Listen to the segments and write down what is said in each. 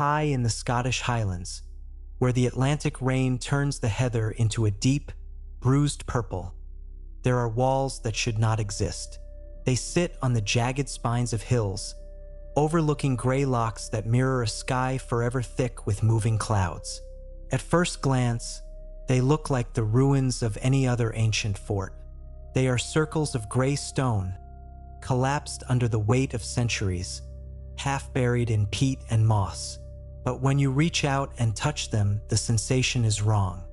high in the Scottish Highlands, where the Atlantic rain turns the heather into a deep, bruised purple. There are walls that should not exist. They sit on the jagged spines of hills, overlooking gray locks that mirror a sky forever thick with moving clouds. At first glance, they look like the ruins of any other ancient fort. They are circles of gray stone, collapsed under the weight of centuries, half buried in peat and moss. But when you reach out and touch them, the sensation is wrong.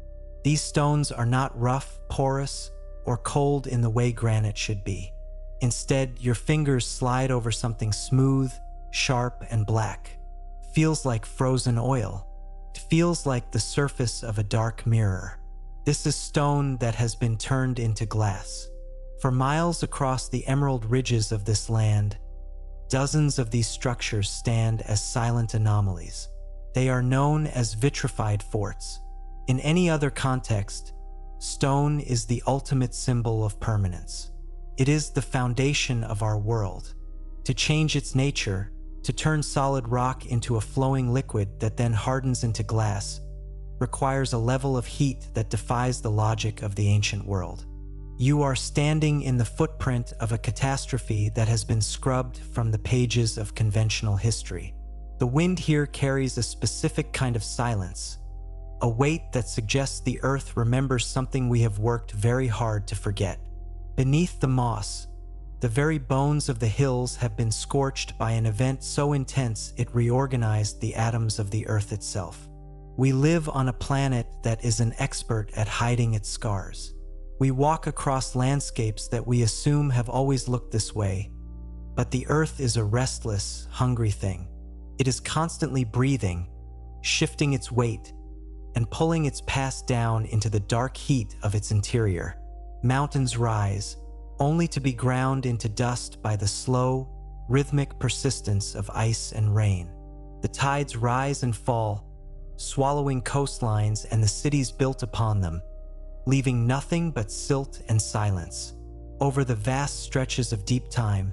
These stones are not rough, porous, or cold in the way granite should be. Instead, your fingers slide over something smooth, sharp, and black. Feels like frozen oil. It feels like the surface of a dark mirror. This is stone that has been turned into glass. For miles across the emerald ridges of this land, dozens of these structures stand as silent anomalies. They are known as vitrified forts. In any other context, stone is the ultimate symbol of permanence. It is the foundation of our world. To change its nature, to turn solid rock into a flowing liquid that then hardens into glass, requires a level of heat that defies the logic of the ancient world. You are standing in the footprint of a catastrophe that has been scrubbed from the pages of conventional history. The wind here carries a specific kind of silence, a weight that suggests the earth remembers something we have worked very hard to forget. Beneath the moss, the very bones of the hills have been scorched by an event so intense it reorganized the atoms of the earth itself. We live on a planet that is an expert at hiding its scars. We walk across landscapes that we assume have always looked this way, but the earth is a restless, hungry thing. It is constantly breathing, shifting its weight, and pulling its past down into the dark heat of its interior. Mountains rise, only to be ground into dust by the slow, rhythmic persistence of ice and rain. The tides rise and fall, swallowing coastlines and the cities built upon them, leaving nothing but silt and silence. Over the vast stretches of deep time,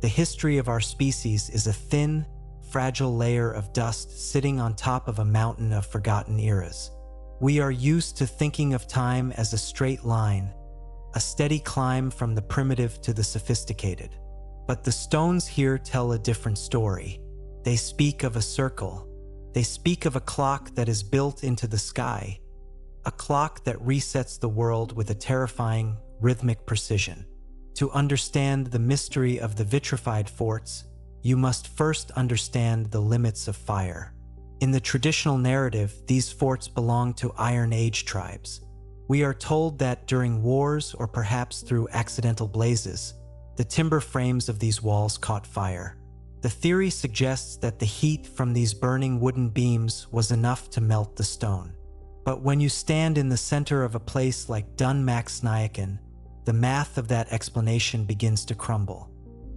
the history of our species is a thin, fragile layer of dust sitting on top of a mountain of forgotten eras. We are used to thinking of time as a straight line, a steady climb from the primitive to the sophisticated. But the stones here tell a different story. They speak of a circle. They speak of a clock that is built into the sky, a clock that resets the world with a terrifying, rhythmic precision. To understand the mystery of the vitrified forts, you must first understand the limits of fire. In the traditional narrative, these forts belong to Iron Age tribes. We are told that during wars, or perhaps through accidental blazes, the timber frames of these walls caught fire. The theory suggests that the heat from these burning wooden beams was enough to melt the stone. But when you stand in the center of a place like Dunmaxnaeken, the math of that explanation begins to crumble.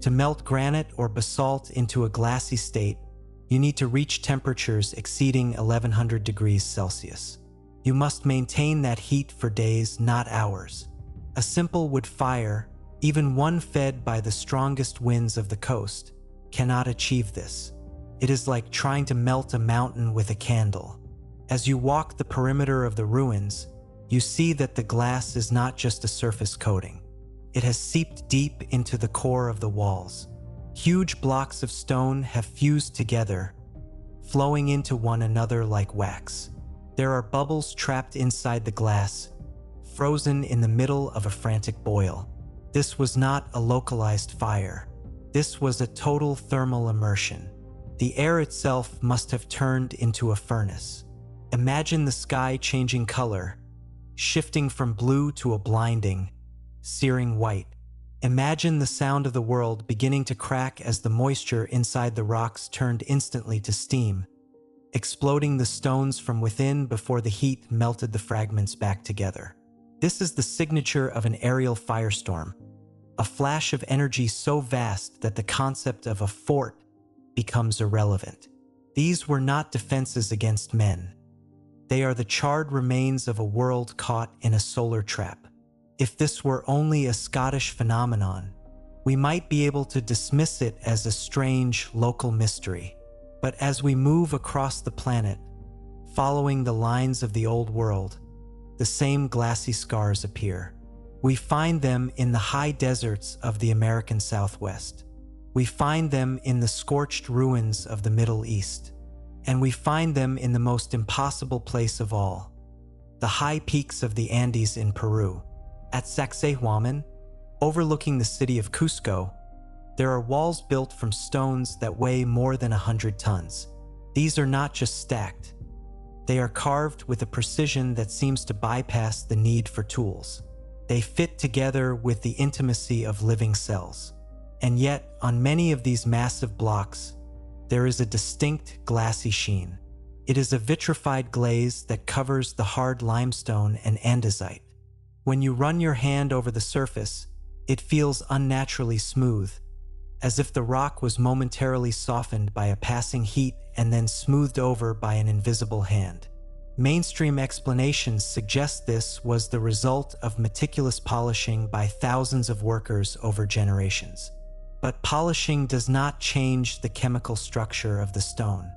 To melt granite or basalt into a glassy state, you need to reach temperatures exceeding 1100 degrees Celsius. You must maintain that heat for days, not hours. A simple wood fire, even one fed by the strongest winds of the coast, cannot achieve this. It is like trying to melt a mountain with a candle. As you walk the perimeter of the ruins, you see that the glass is not just a surface coating. It has seeped deep into the core of the walls. Huge blocks of stone have fused together, flowing into one another like wax. There are bubbles trapped inside the glass, frozen in the middle of a frantic boil. This was not a localized fire. This was a total thermal immersion. The air itself must have turned into a furnace. Imagine the sky changing color, shifting from blue to a blinding, searing white. Imagine the sound of the world beginning to crack as the moisture inside the rocks turned instantly to steam, exploding the stones from within before the heat melted the fragments back together. This is the signature of an aerial firestorm, a flash of energy so vast that the concept of a fort becomes irrelevant. These were not defenses against men. They are the charred remains of a world caught in a solar trap. If this were only a Scottish phenomenon, we might be able to dismiss it as a strange local mystery. But as we move across the planet, following the lines of the old world, the same glassy scars appear. We find them in the high deserts of the American Southwest. We find them in the scorched ruins of the Middle East. And we find them in the most impossible place of all, the high peaks of the Andes in Peru. At Sacsayhuaman, overlooking the city of Cusco, there are walls built from stones that weigh more than 100 tons. These are not just stacked. They are carved with a precision that seems to bypass the need for tools. They fit together with the intimacy of living cells. And yet, on many of these massive blocks, there is a distinct glassy sheen. It is a vitrified glaze that covers the hard limestone and andesite. When you run your hand over the surface, it feels unnaturally smooth, as if the rock was momentarily softened by a passing heat and then smoothed over by an invisible hand. Mainstream explanations suggest this was the result of meticulous polishing by thousands of workers over generations. But polishing does not change the chemical structure of the stone.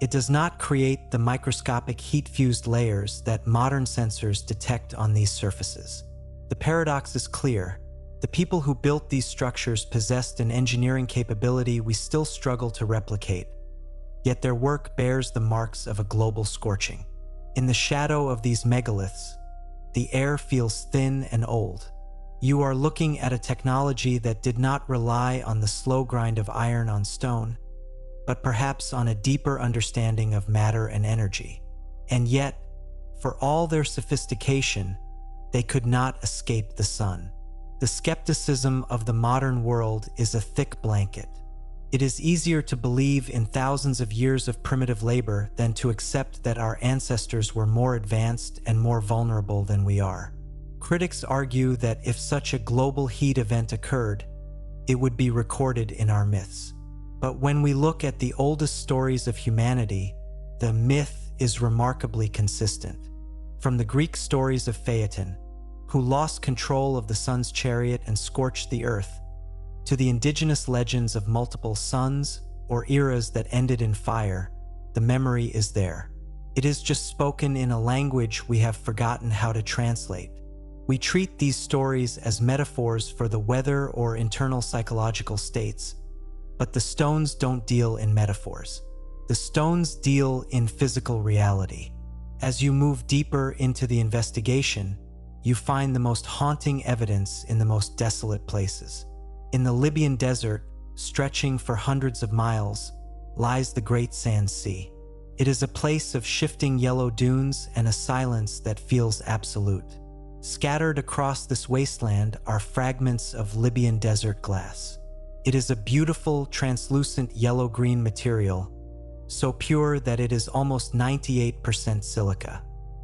It does not create the microscopic heat-fused layers that modern sensors detect on these surfaces. The paradox is clear. The people who built these structures possessed an engineering capability we still struggle to replicate, yet their work bears the marks of a global scorching. In the shadow of these megaliths, the air feels thin and old. You are looking at a technology that did not rely on the slow grind of iron on stone, but perhaps on a deeper understanding of matter and energy. And yet, for all their sophistication, they could not escape the sun. The skepticism of the modern world is a thick blanket. It is easier to believe in thousands of years of primitive labor than to accept that our ancestors were more advanced and more vulnerable than we are. Critics argue that if such a global heat event occurred, it would be recorded in our myths. But when we look at the oldest stories of humanity, the myth is remarkably consistent. From the Greek stories of Phaeton, who lost control of the sun's chariot and scorched the earth, to the indigenous legends of multiple suns or eras that ended in fire, the memory is there. It is just spoken in a language we have forgotten how to translate. We treat these stories as metaphors for the weather or internal psychological states, but the stones don't deal in metaphors. The stones deal in physical reality. As you move deeper into the investigation, you find the most haunting evidence in the most desolate places. In the Libyan desert, stretching for hundreds of miles, lies the Great Sand Sea. It is a place of shifting yellow dunes and a silence that feels absolute. Scattered across this wasteland are fragments of Libyan desert glass. It is a beautiful, translucent yellow-green material, so pure that it is almost 98% silica.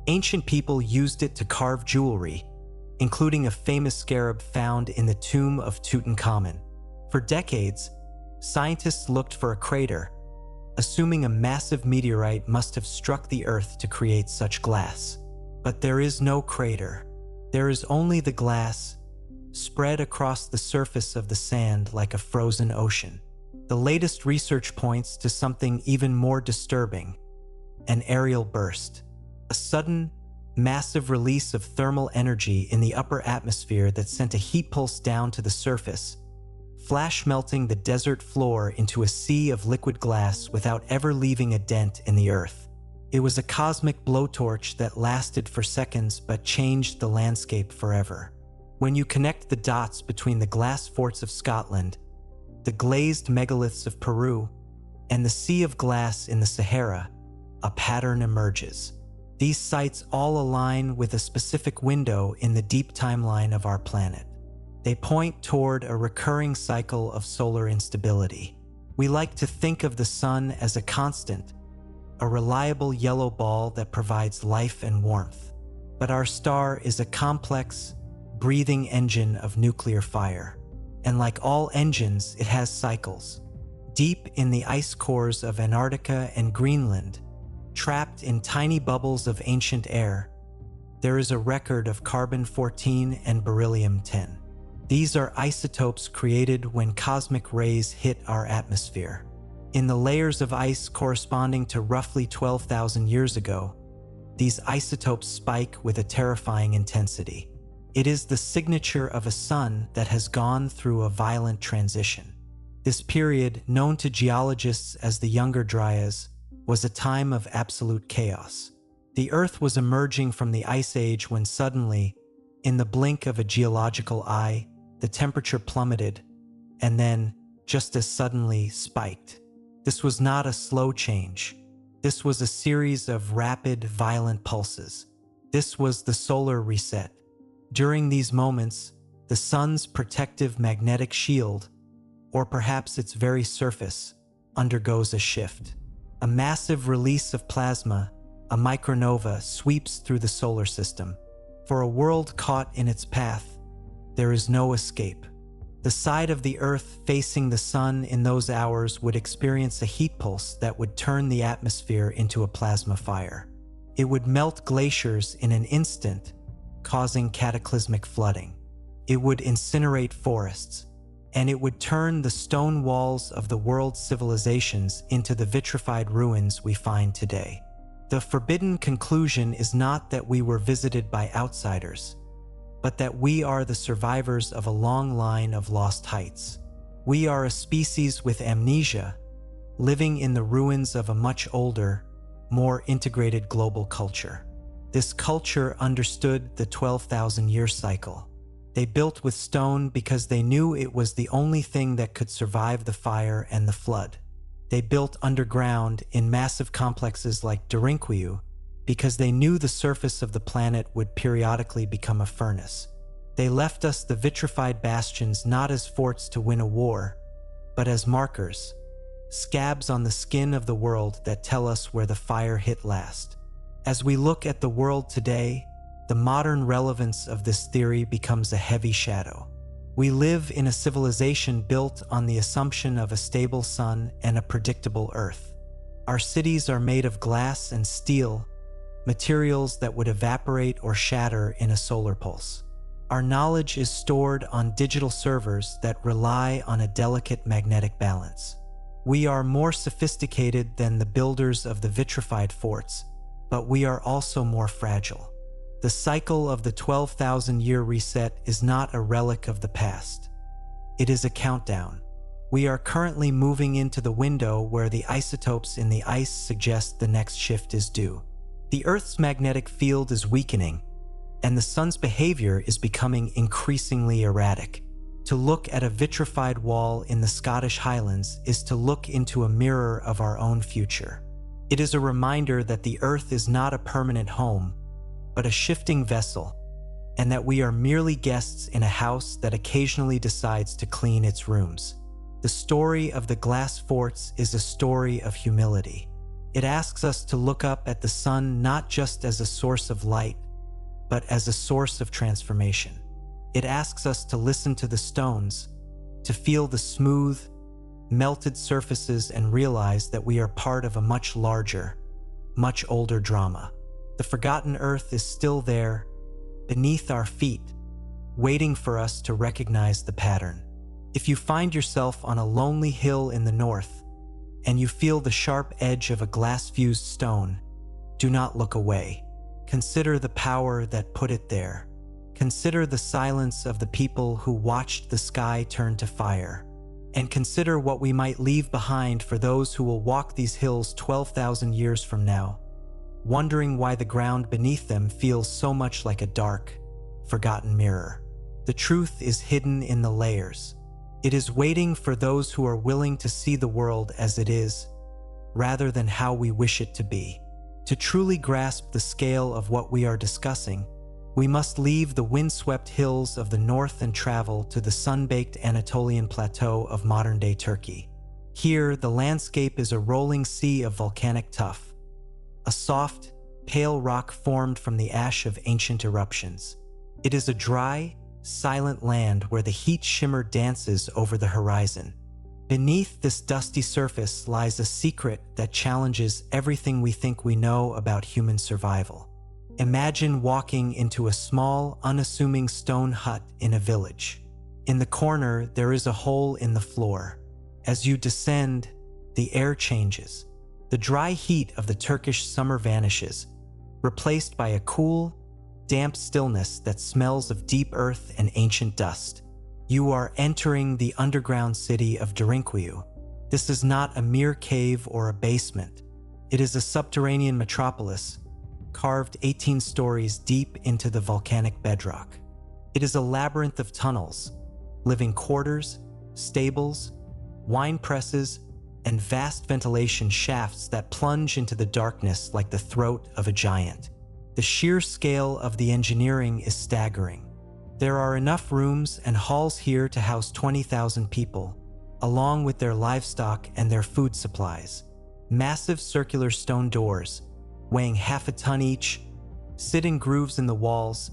Ancient people used it to carve jewelry, including a famous scarab found in the tomb of Tutankhamun. For decades, scientists looked for a crater, assuming a massive meteorite must have struck the Earth to create such glass. But there is no crater. There is only the glass, spread across the surface of the sand like a frozen ocean. The latest research points to something even more disturbing: an aerial burst. A sudden, massive release of thermal energy in the upper atmosphere that sent a heat pulse down to the surface, flash melting the desert floor into a sea of liquid glass without ever leaving a dent in the earth. It was a cosmic blowtorch that lasted for seconds but changed the landscape forever. When you connect the dots between the glass forts of Scotland, the glazed megaliths of Peru, and the sea of glass in the Sahara, a pattern emerges. These sites all align with a specific window in the deep timeline of our planet. They point toward a recurring cycle of solar instability. We like to think of the sun as a constant, a reliable yellow ball that provides life and warmth. But our star is a complex, breathing engine of nuclear fire. And like all engines, it has cycles. Deep in the ice cores of Antarctica and Greenland, trapped in tiny bubbles of ancient air, there is a record of carbon-14 and beryllium-10. These are isotopes created when cosmic rays hit our atmosphere. In the layers of ice corresponding to roughly 12,000 years ago, these isotopes spike with a terrifying intensity. It is the signature of a sun that has gone through a violent transition. This period, known to geologists as the Younger Dryas, was a time of absolute chaos. The Earth was emerging from the Ice Age when suddenly, in the blink of a geological eye, the temperature plummeted, and then, just as suddenly, spiked. This was not a slow change. This was a series of rapid, violent pulses. This was the solar reset. During these moments, the sun's protective magnetic shield, or perhaps its very surface, undergoes a shift. A massive release of plasma, a micronova, sweeps through the solar system. For a world caught in its path, there is no escape. The side of the Earth facing the sun in those hours would experience a heat pulse that would turn the atmosphere into a plasma fire. It would melt glaciers in an instant, causing cataclysmic flooding. It would incinerate forests, and it would turn the stone walls of the world's civilizations into the vitrified ruins we find today. The forbidden conclusion is not that we were visited by outsiders, but that we are the survivors of a long line of lost heights. We are a species with amnesia, living in the ruins of a much older, more integrated global culture. This culture understood the 12,000-year cycle. They built with stone because they knew it was the only thing that could survive the fire and the flood. They built underground in massive complexes like Derinkuyu because they knew the surface of the planet would periodically become a furnace. They left us the vitrified bastions not as forts to win a war, but as markers, scabs on the skin of the world that tell us where the fire hit last. As we look at the world today, the modern relevance of this theory becomes a heavy shadow. We live in a civilization built on the assumption of a stable sun and a predictable earth. Our cities are made of glass and steel, materials that would evaporate or shatter in a solar pulse. Our knowledge is stored on digital servers that rely on a delicate magnetic balance. We are more sophisticated than the builders of the vitrified forts, but we are also more fragile. The cycle of the 12,000-year reset is not a relic of the past. It is a countdown. We are currently moving into the window where the isotopes in the ice suggest the next shift is due. The Earth's magnetic field is weakening, and the sun's behavior is becoming increasingly erratic. To look at a vitrified wall in the Scottish Highlands is to look into a mirror of our own future. It is a reminder that the Earth is not a permanent home, but a shifting vessel, and that we are merely guests in a house that occasionally decides to clean its rooms. The story of the glass forts is a story of humility. It asks us to look up at the sun not just as a source of light, but as a source of transformation. It asks us to listen to the stones, to feel the smooth, melted surfaces and realize that we are part of a much larger, much older drama. The forgotten Earth is still there, beneath our feet, waiting for us to recognize the pattern. If you find yourself on a lonely hill in the north, and you feel the sharp edge of a glass-fused stone, do not look away. Consider the power that put it there. Consider the silence of the people who watched the sky turn to fire. And consider what we might leave behind for those who will walk these hills 12,000 years from now, wondering why the ground beneath them feels so much like a dark, forgotten mirror. The truth is hidden in the layers. It is waiting for those who are willing to see the world as it is, rather than how we wish it to be. To truly grasp the scale of what we are discussing, we must leave the windswept hills of the north and travel to the sun-baked Anatolian plateau of modern-day Turkey. Here, the landscape is a rolling sea of volcanic tuff, a soft, pale rock formed from the ash of ancient eruptions. It is a dry, silent land where the heat shimmer dances over the horizon. Beneath this dusty surface lies a secret that challenges everything we think we know about human survival. Imagine walking into a small, unassuming stone hut in a village. In the corner, there is a hole in the floor. As you descend, the air changes. The dry heat of the Turkish summer vanishes, replaced by a cool, damp stillness that smells of deep earth and ancient dust. You are entering the underground city of Derinkuyu. This is not a mere cave or a basement. It is a subterranean metropolis, carved 18 stories deep into the volcanic bedrock. It is a labyrinth of tunnels, living quarters, stables, wine presses, and vast ventilation shafts that plunge into the darkness like the throat of a giant. The sheer scale of the engineering is staggering. There are enough rooms and halls here to house 20,000 people, along with their livestock and their food supplies. Massive circular stone doors, weighing half a ton each, sit in grooves in the walls,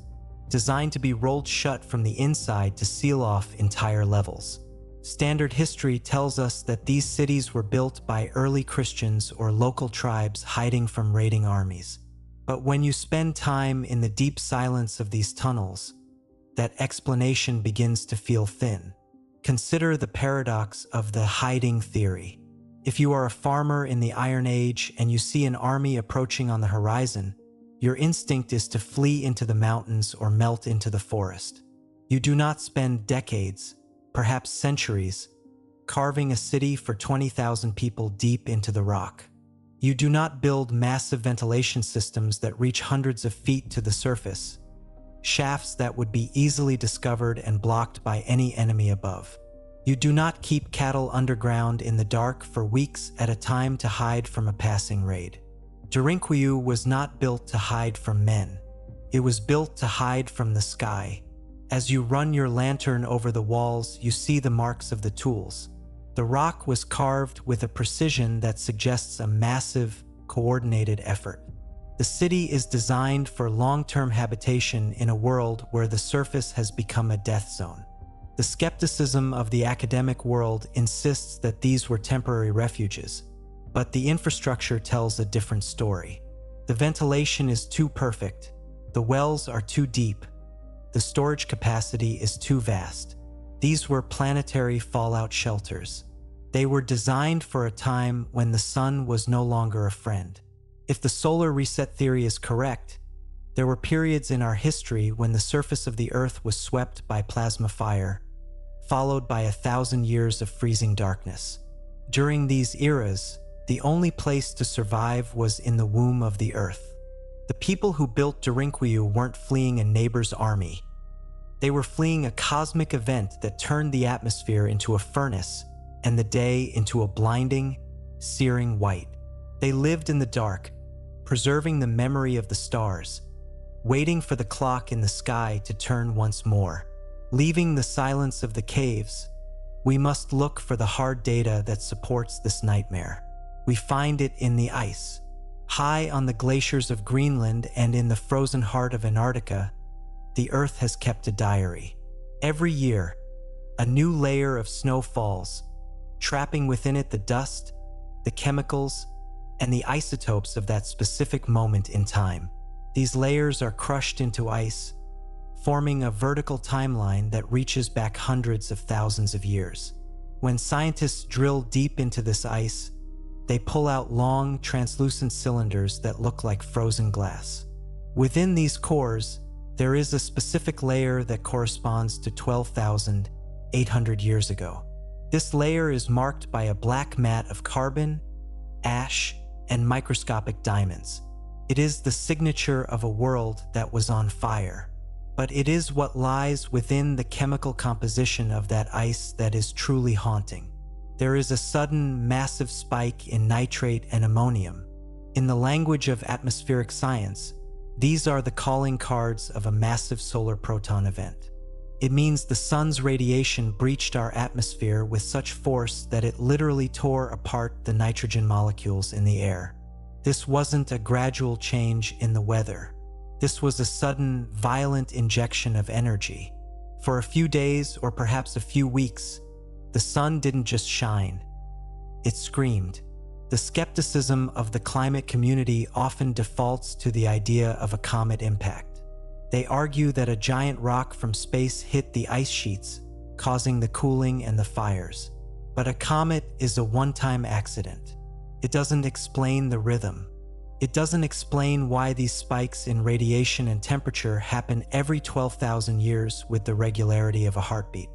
designed to be rolled shut from the inside to seal off entire levels. Standard history tells us that these cities were built by early Christians or local tribes hiding from raiding armies. But when you spend time in the deep silence of these tunnels, that explanation begins to feel thin. Consider the paradox of the hiding theory. If you are a farmer in the Iron Age and you see an army approaching on the horizon, your instinct is to flee into the mountains or melt into the forest. You do not spend decades, perhaps centuries, carving a city for 20,000 people deep into the rock. You do not build massive ventilation systems that reach hundreds of feet to the surface, shafts that would be easily discovered and blocked by any enemy above. You do not keep cattle underground in the dark for weeks at a time to hide from a passing raid. Derinkuyu was not built to hide from men. It was built to hide from the sky. As you run your lantern over the walls, you see the marks of the tools. The rock was carved with a precision that suggests a massive, coordinated effort. The city is designed for long-term habitation in a world where the surface has become a death zone. The skepticism of the academic world insists that these were temporary refuges, but the infrastructure tells a different story. The ventilation is too perfect, the wells are too deep, the storage capacity is too vast. These were planetary fallout shelters. They were designed for a time when the sun was no longer a friend. If the solar reset theory is correct, there were periods in our history when the surface of the Earth was swept by plasma fire, followed by 1,000 years of freezing darkness. During these eras, the only place to survive was in the womb of the Earth. The people who built Derinkuyu weren't fleeing a neighbor's army. They were fleeing a cosmic event that turned the atmosphere into a furnace and the day into a blinding, searing white. They lived in the dark, preserving the memory of the stars, waiting for the clock in the sky to turn once more. Leaving the silence of the caves, we must look for the hard data that supports this nightmare. We find it in the ice. High on the glaciers of Greenland and in the frozen heart of Antarctica, the Earth has kept a diary. Every year, a new layer of snow falls, trapping within it the dust, the chemicals, and the isotopes of that specific moment in time. These layers are crushed into ice, forming a vertical timeline that reaches back hundreds of thousands of years. When scientists drill deep into this ice, they pull out long, translucent cylinders that look like frozen glass. Within these cores, there is a specific layer that corresponds to 12,800 years ago. This layer is marked by a black mat of carbon, ash, and microscopic diamonds. It is the signature of a world that was on fire. But it is what lies within the chemical composition of that ice that is truly haunting. There is a sudden, massive spike in nitrate and ammonium. In the language of atmospheric science, these are the calling cards of a massive solar proton event. It means the sun's radiation breached our atmosphere with such force that it literally tore apart the nitrogen molecules in the air. This wasn't a gradual change in the weather. This was a sudden, violent injection of energy. For a few days, or perhaps a few weeks, the sun didn't just shine. It screamed. The skepticism of the climate community often defaults to the idea of a comet impact. They argue that a giant rock from space hit the ice sheets, causing the cooling and the fires. But a comet is a one-time accident. It doesn't explain the rhythm. It doesn't explain why these spikes in radiation and temperature happen every 12,000 years with the regularity of a heartbeat.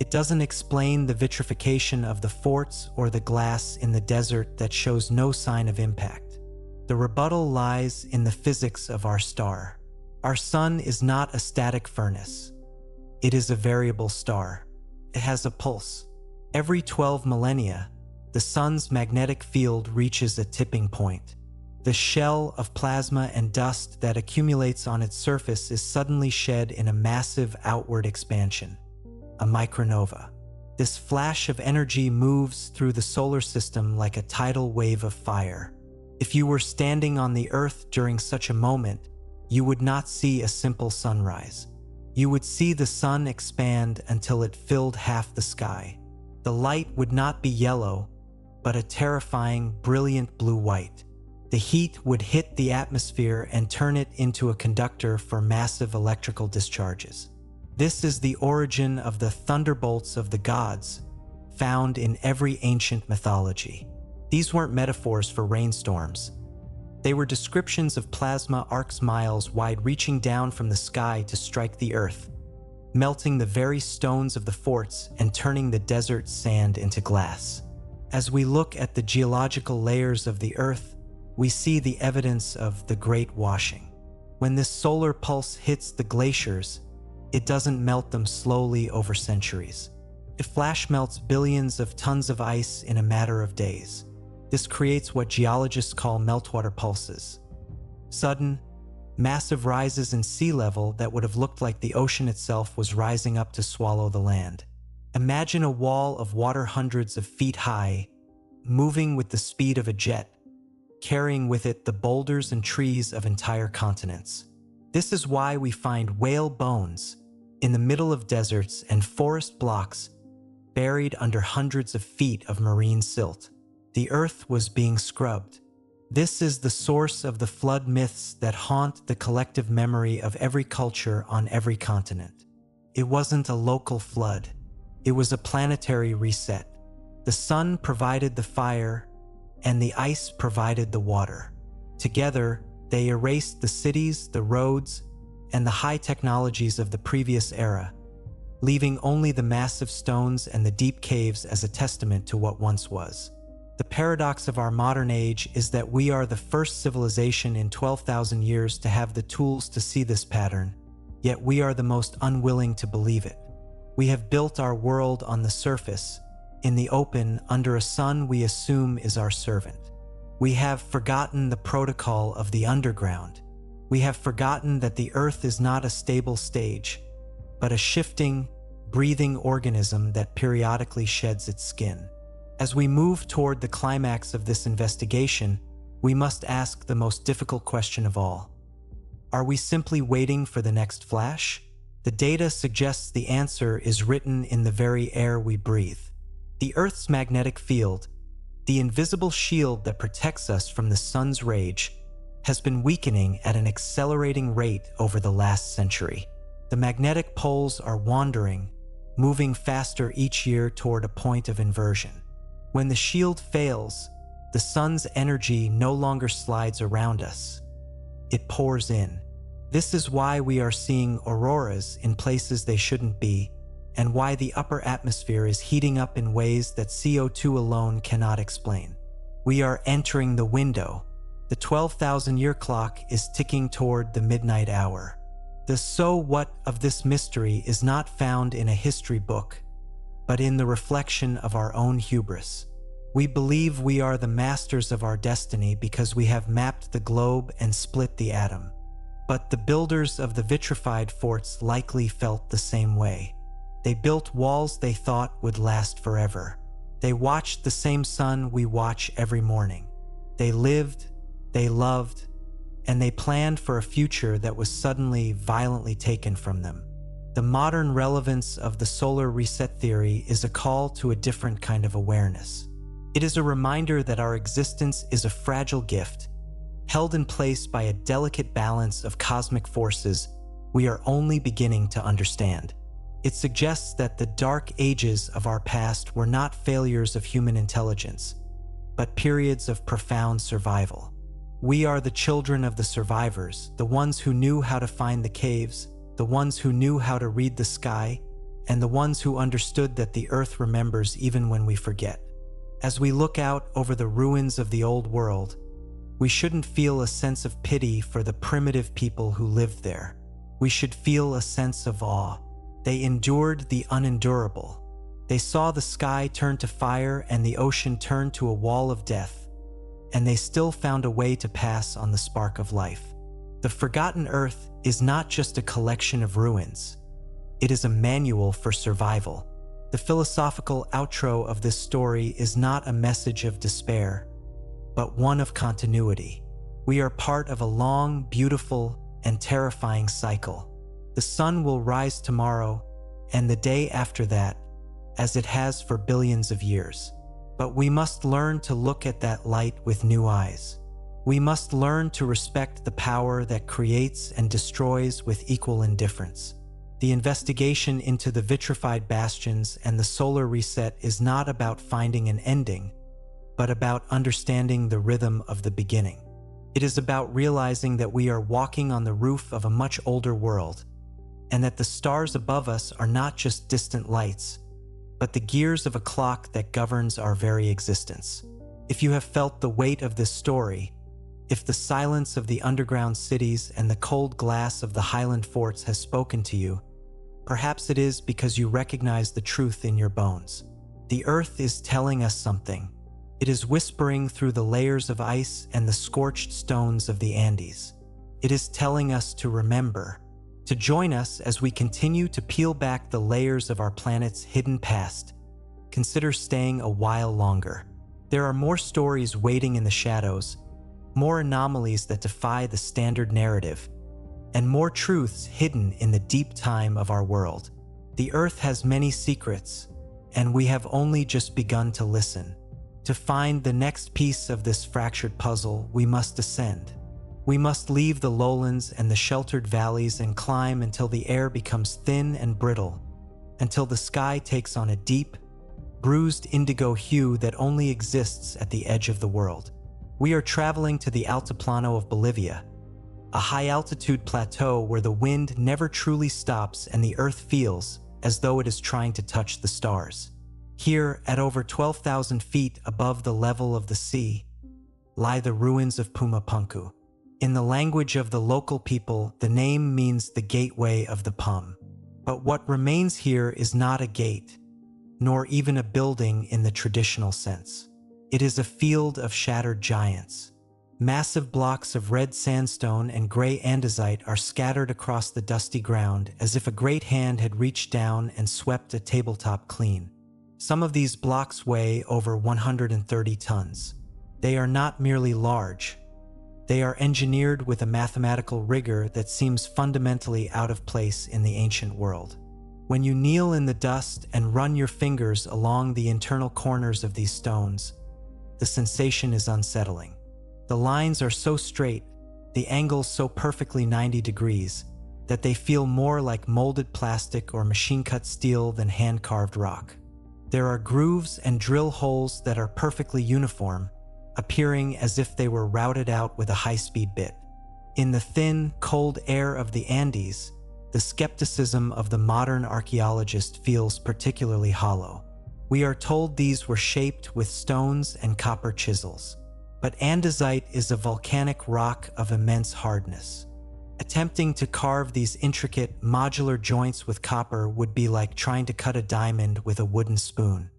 It doesn't explain the vitrification of the forts or the glass in the desert that shows no sign of impact. The rebuttal lies in the physics of our star. Our sun is not a static furnace. It is a variable star. It has a pulse. Every 12 millennia, the sun's magnetic field reaches a tipping point. The shell of plasma and dust that accumulates on its surface is suddenly shed in a massive outward expansion, a micronova. This flash of energy moves through the solar system like a tidal wave of fire. If you were standing on the Earth during such a moment, you would not see a simple sunrise. You would see the sun expand until it filled half the sky. The light would not be yellow, but a terrifying, brilliant blue-white. The heat would hit the atmosphere and turn it into a conductor for massive electrical discharges. This is the origin of the thunderbolts of the gods, found in every ancient mythology. These weren't metaphors for rainstorms. They were descriptions of plasma arcs miles wide reaching down from the sky to strike the earth, melting the very stones of the forts and turning the desert sand into glass. As we look at the geological layers of the earth, we see the evidence of the Great Washing. When this solar pulse hits the glaciers, it doesn't melt them slowly over centuries. It flash melts billions of tons of ice in a matter of days. This creates what geologists call meltwater pulses. Sudden, massive rises in sea level that would have looked like the ocean itself was rising up to swallow the land. Imagine a wall of water hundreds of feet high, moving with the speed of a jet, carrying with it the boulders and trees of entire continents. This is why we find whale bones in the middle of deserts and forest blocks buried under hundreds of feet of marine silt. The earth was being scrubbed. This is the source of the flood myths that haunt the collective memory of every culture on every continent. It wasn't a local flood. It was a planetary reset. The sun provided the fire, and the ice provided the water. Together, they erased the cities, the roads, and the high technologies of the previous era, leaving only the massive stones and the deep caves as a testament to what once was. The paradox of our modern age is that we are the first civilization in 12,000 years to have the tools to see this pattern, yet we are the most unwilling to believe it. We have built our world on the surface, in the open, under a sun we assume is our servant. We have forgotten the protocol of the underground. We have forgotten that the earth is not a stable stage, but a shifting, breathing organism that periodically sheds its skin. As we move toward the climax of this investigation, we must ask the most difficult question of all. Are we simply waiting for the next flash? The data suggests the answer is written in the very air we breathe. The Earth's magnetic field, the invisible shield that protects us from the sun's rage, has been weakening at an accelerating rate over the last century. The magnetic poles are wandering, moving faster each year toward a point of inversion. When the shield fails, the sun's energy no longer slides around us. It pours in. This is why we are seeing auroras in places they shouldn't be, and why the upper atmosphere is heating up in ways that CO2 alone cannot explain. We are entering the window. The 12,000-year clock is ticking toward the midnight hour. The so what of this mystery is not found in a history book, but in the reflection of our own hubris. We believe we are the masters of our destiny because we have mapped the globe and split the atom. But the builders of the vitrified forts likely felt the same way. They built walls they thought would last forever. They watched the same sun we watch every morning. They lived, they loved, and they planned for a future that was suddenly violently taken from them. The modern relevance of the solar reset theory is a call to a different kind of awareness. It is a reminder that our existence is a fragile gift, held in place by a delicate balance of cosmic forces we are only beginning to understand. It suggests that the dark ages of our past were not failures of human intelligence, but periods of profound survival. We are the children of the survivors, the ones who knew how to find the caves, the ones who knew how to read the sky, and the ones who understood that the earth remembers even when we forget. As we look out over the ruins of the old world, we shouldn't feel a sense of pity for the primitive people who lived there. We should feel a sense of awe. They endured the unendurable. They saw the sky turn to fire and the ocean turn to a wall of death, and they still found a way to pass on the spark of life. The Forgotten Earth is not just a collection of ruins. It is a manual for survival. The philosophical outro of this story is not a message of despair, but one of continuity. We are part of a long, beautiful, and terrifying cycle. The sun will rise tomorrow, and the day after that, as it has for billions of years. But we must learn to look at that light with new eyes. We must learn to respect the power that creates and destroys with equal indifference. The investigation into the vitrified bastions and the solar reset is not about finding an ending, but about understanding the rhythm of the beginning. It is about realizing that we are walking on the roof of a much older world, and that the stars above us are not just distant lights, but the gears of a clock that governs our very existence. If you have felt the weight of this story, if the silence of the underground cities and the cold glass of the Highland forts has spoken to you, perhaps it is because you recognize the truth in your bones. The earth is telling us something. It is whispering through the layers of ice and the scorched stones of the Andes. It is telling us to remember, to join us as we continue to peel back the layers of our planet's hidden past. Consider staying a while longer. There are more stories waiting in the shadows, more anomalies that defy the standard narrative, and more truths hidden in the deep time of our world. The earth has many secrets, and we have only just begun to listen. To find the next piece of this fractured puzzle, we must ascend. We must leave the lowlands and the sheltered valleys and climb until the air becomes thin and brittle, until the sky takes on a deep, bruised indigo hue that only exists at the edge of the world. We are traveling to the Altiplano of Bolivia, a high-altitude plateau where the wind never truly stops and the earth feels as though it is trying to touch the stars. Here, at over 12,000 feet above the level of the sea, lie the ruins of Puma Punku. In the language of the local people, the name means the gateway of the Pum. But what remains here is not a gate, nor even a building in the traditional sense. It is a field of shattered giants. Massive blocks of red sandstone and gray andesite are scattered across the dusty ground as if a great hand had reached down and swept a tabletop clean. Some of these blocks weigh over 130 tons. They are not merely large. They are engineered with a mathematical rigor that seems fundamentally out of place in the ancient world. When you kneel in the dust and run your fingers along the internal corners of these stones, the sensation is unsettling. The lines are so straight, the angles so perfectly 90 degrees, that they feel more like molded plastic or machine-cut steel than hand-carved rock. There are grooves and drill holes that are perfectly uniform, appearing as if they were routed out with a high-speed bit. In the thin, cold air of the Andes, the skepticism of the modern archaeologist feels particularly hollow. We are told these were shaped with stones and copper chisels. But andesite is a volcanic rock of immense hardness. Attempting to carve these intricate, modular joints with copper would be like trying to cut a diamond with a wooden spoon.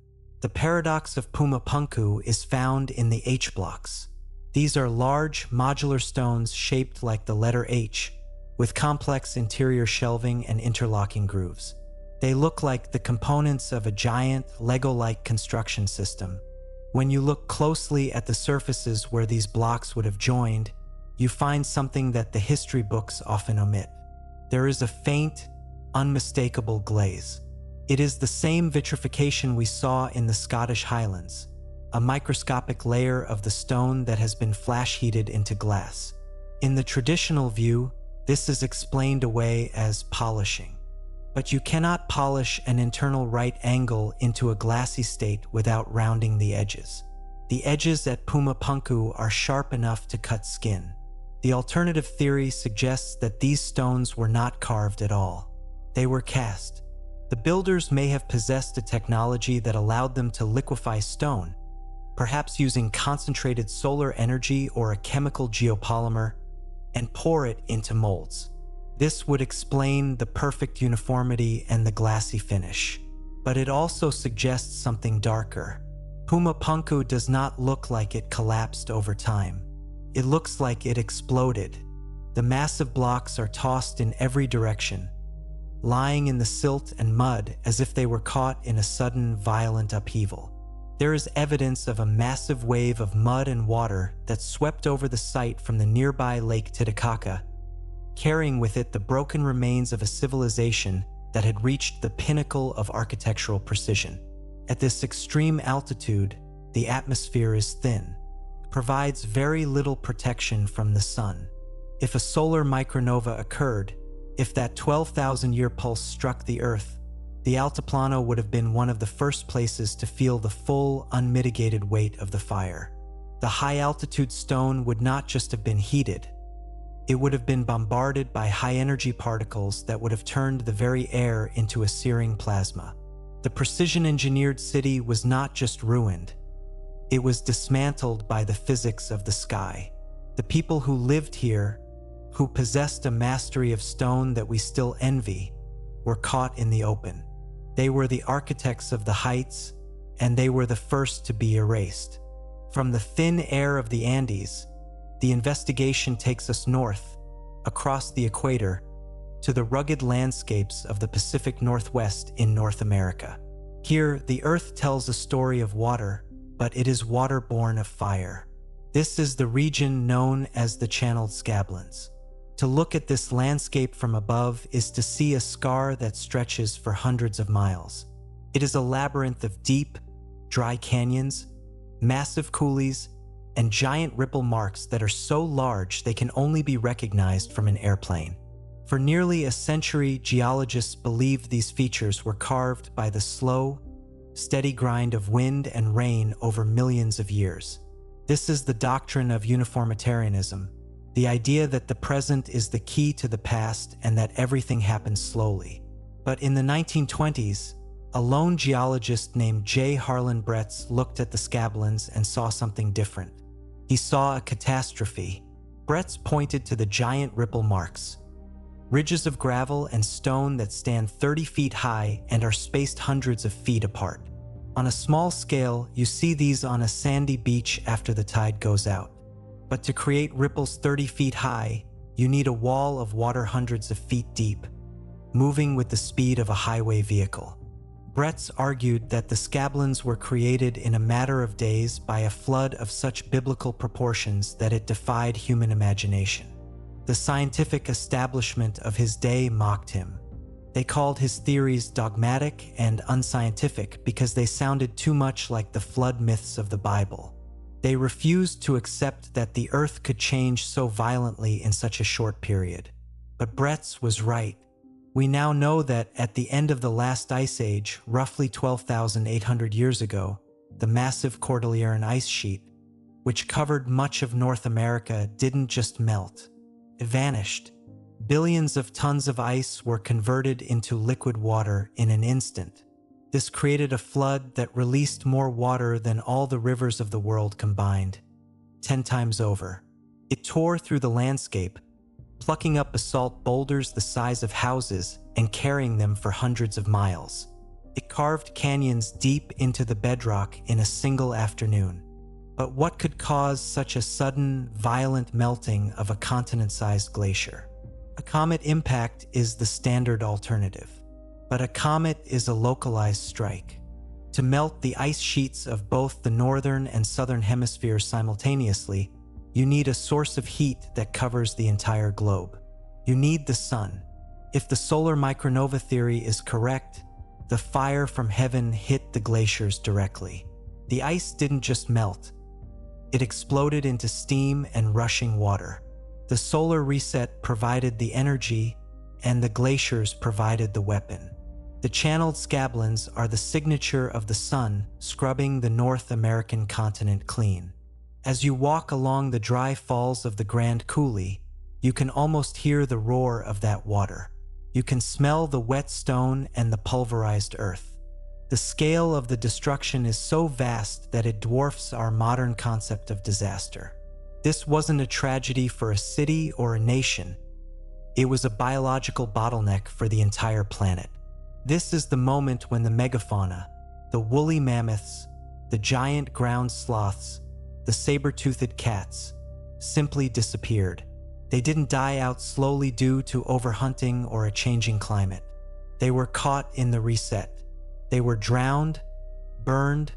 The paradox of Puma Punku is found in the H-blocks. These are large, modular stones shaped like the letter H, with complex interior shelving and interlocking grooves. They look like the components of a giant, Lego-like construction system. When you look closely at the surfaces where these blocks would have joined, you find something that the history books often omit. There is a faint, unmistakable glaze. It is the same vitrification we saw in the Scottish Highlands, a microscopic layer of the stone that has been flash-heated into glass. In the traditional view, this is explained away as polishing. But you cannot polish an internal right angle into a glassy state without rounding the edges. The edges at Puma Punku are sharp enough to cut skin. The alternative theory suggests that these stones were not carved at all. They were cast. The builders may have possessed a technology that allowed them to liquefy stone, perhaps using concentrated solar energy or a chemical geopolymer, and pour it into molds. This would explain the perfect uniformity and the glassy finish. But it also suggests something darker. Puma Punku does not look like it collapsed over time. It looks like it exploded. The massive blocks are tossed in every direction, lying in the silt and mud as if they were caught in a sudden, violent upheaval. There is evidence of a massive wave of mud and water that swept over the site from the nearby Lake Titicaca, carrying with it the broken remains of a civilization that had reached the pinnacle of architectural precision. At this extreme altitude, the atmosphere is thin, provides very little protection from the sun. If a solar micronova occurred, if that 12,000-year pulse struck the Earth, the Altiplano would have been one of the first places to feel the full, unmitigated weight of the fire. The high-altitude stone would not just have been heated, it would have been bombarded by high-energy particles that would have turned the very air into a searing plasma. The precision-engineered city was not just ruined, it was dismantled by the physics of the sky. The people who lived here, who possessed a mastery of stone that we still envy, were caught in the open. They were the architects of the heights, and they were the first to be erased. From the thin air of the Andes, the investigation takes us north, across the equator, to the rugged landscapes of the Pacific Northwest in North America. Here, the Earth tells a story of water, but it is water born of fire. This is the region known as the Channeled Scablands. To look at this landscape from above is to see a scar that stretches for hundreds of miles. It is a labyrinth of deep, dry canyons, massive coulees, and giant ripple marks that are so large they can only be recognized from an airplane. For nearly a century, geologists believed these features were carved by the slow, steady grind of wind and rain over millions of years. This is the doctrine of uniformitarianism, the idea that the present is the key to the past and that everything happens slowly. But in the 1920s, a lone geologist named J. Harlan Bretz looked at the Scablands and saw something different. He saw a catastrophe. Bretz pointed to the giant ripple marks, ridges of gravel and stone that stand 30 feet high and are spaced hundreds of feet apart. On a small scale, you see these on a sandy beach after the tide goes out. But to create ripples 30 feet high, you need a wall of water hundreds of feet deep, moving with the speed of a highway vehicle. Bretz argued that the Scablands were created in a matter of days by a flood of such biblical proportions that it defied human imagination. The scientific establishment of his day mocked him. They called his theories dogmatic and unscientific because they sounded too much like the flood myths of the Bible. They refused to accept that the Earth could change so violently in such a short period. But Bretz was right. We now know that at the end of the last ice age, roughly 12,800 years ago, the massive Cordilleran ice sheet, which covered much of North America, didn't just melt. It vanished. Billions of tons of ice were converted into liquid water in an instant. This created a flood that released more water than all the rivers of the world combined, 10 times over. It tore through the landscape, plucking up basalt boulders the size of houses and carrying them for hundreds of miles. It carved canyons deep into the bedrock in a single afternoon. But what could cause such a sudden, violent melting of a continent-sized glacier? A comet impact is the standard alternative. But a comet is a localized strike. To melt the ice sheets of both the northern and southern hemispheres simultaneously, you need a source of heat that covers the entire globe. You need the sun. If the solar micronova theory is correct, the fire from heaven hit the glaciers directly. The ice didn't just melt. It exploded into steam and rushing water. The solar reset provided the energy, and the glaciers provided the weapon. The channeled scablins are the signature of the sun, scrubbing the North American continent clean. As you walk along the dry falls of the Grand Coulee, you can almost hear the roar of that water. You can smell the wet stone and the pulverized earth. The scale of the destruction is so vast that it dwarfs our modern concept of disaster. This wasn't a tragedy for a city or a nation. It was a biological bottleneck for the entire planet. This is the moment when the megafauna, the woolly mammoths, the giant ground sloths, the saber-toothed cats, simply disappeared. They didn't die out slowly due to overhunting or a changing climate. They were caught in the reset. They were drowned, burned,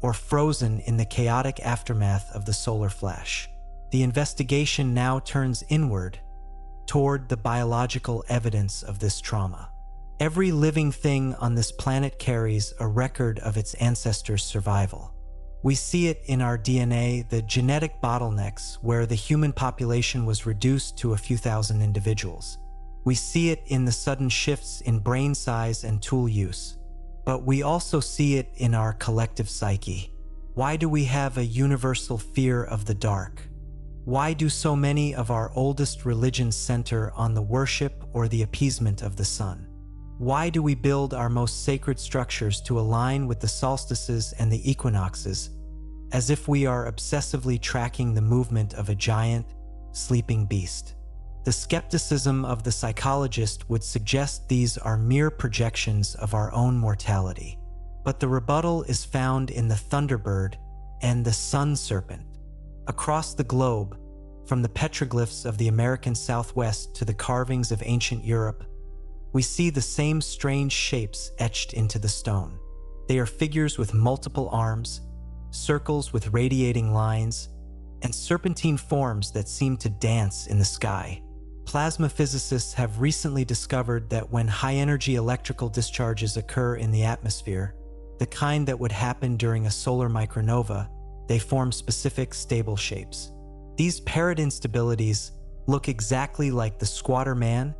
or frozen in the chaotic aftermath of the solar flash. The investigation now turns inward, toward the biological evidence of this trauma. Every living thing on this planet carries a record of its ancestors' survival. We see it in our DNA, the genetic bottlenecks where the human population was reduced to a few thousand individuals. We see it in the sudden shifts in brain size and tool use. But we also see it in our collective psyche. Why do we have a universal fear of the dark? Why do so many of our oldest religions center on the worship or the appeasement of the sun? Why do we build our most sacred structures to align with the solstices and the equinoxes, as if we are obsessively tracking the movement of a giant, sleeping beast? The skepticism of the psychologist would suggest these are mere projections of our own mortality. But the rebuttal is found in the thunderbird and the sun serpent. Across the globe, from the petroglyphs of the American Southwest to the carvings of ancient Europe, we see the same strange shapes etched into the stone. They are figures with multiple arms, circles with radiating lines, and serpentine forms that seem to dance in the sky. Plasma physicists have recently discovered that when high-energy electrical discharges occur in the atmosphere, the kind that would happen during a solar micronova, they form specific stable shapes. These parrot instabilities look exactly like the squatter man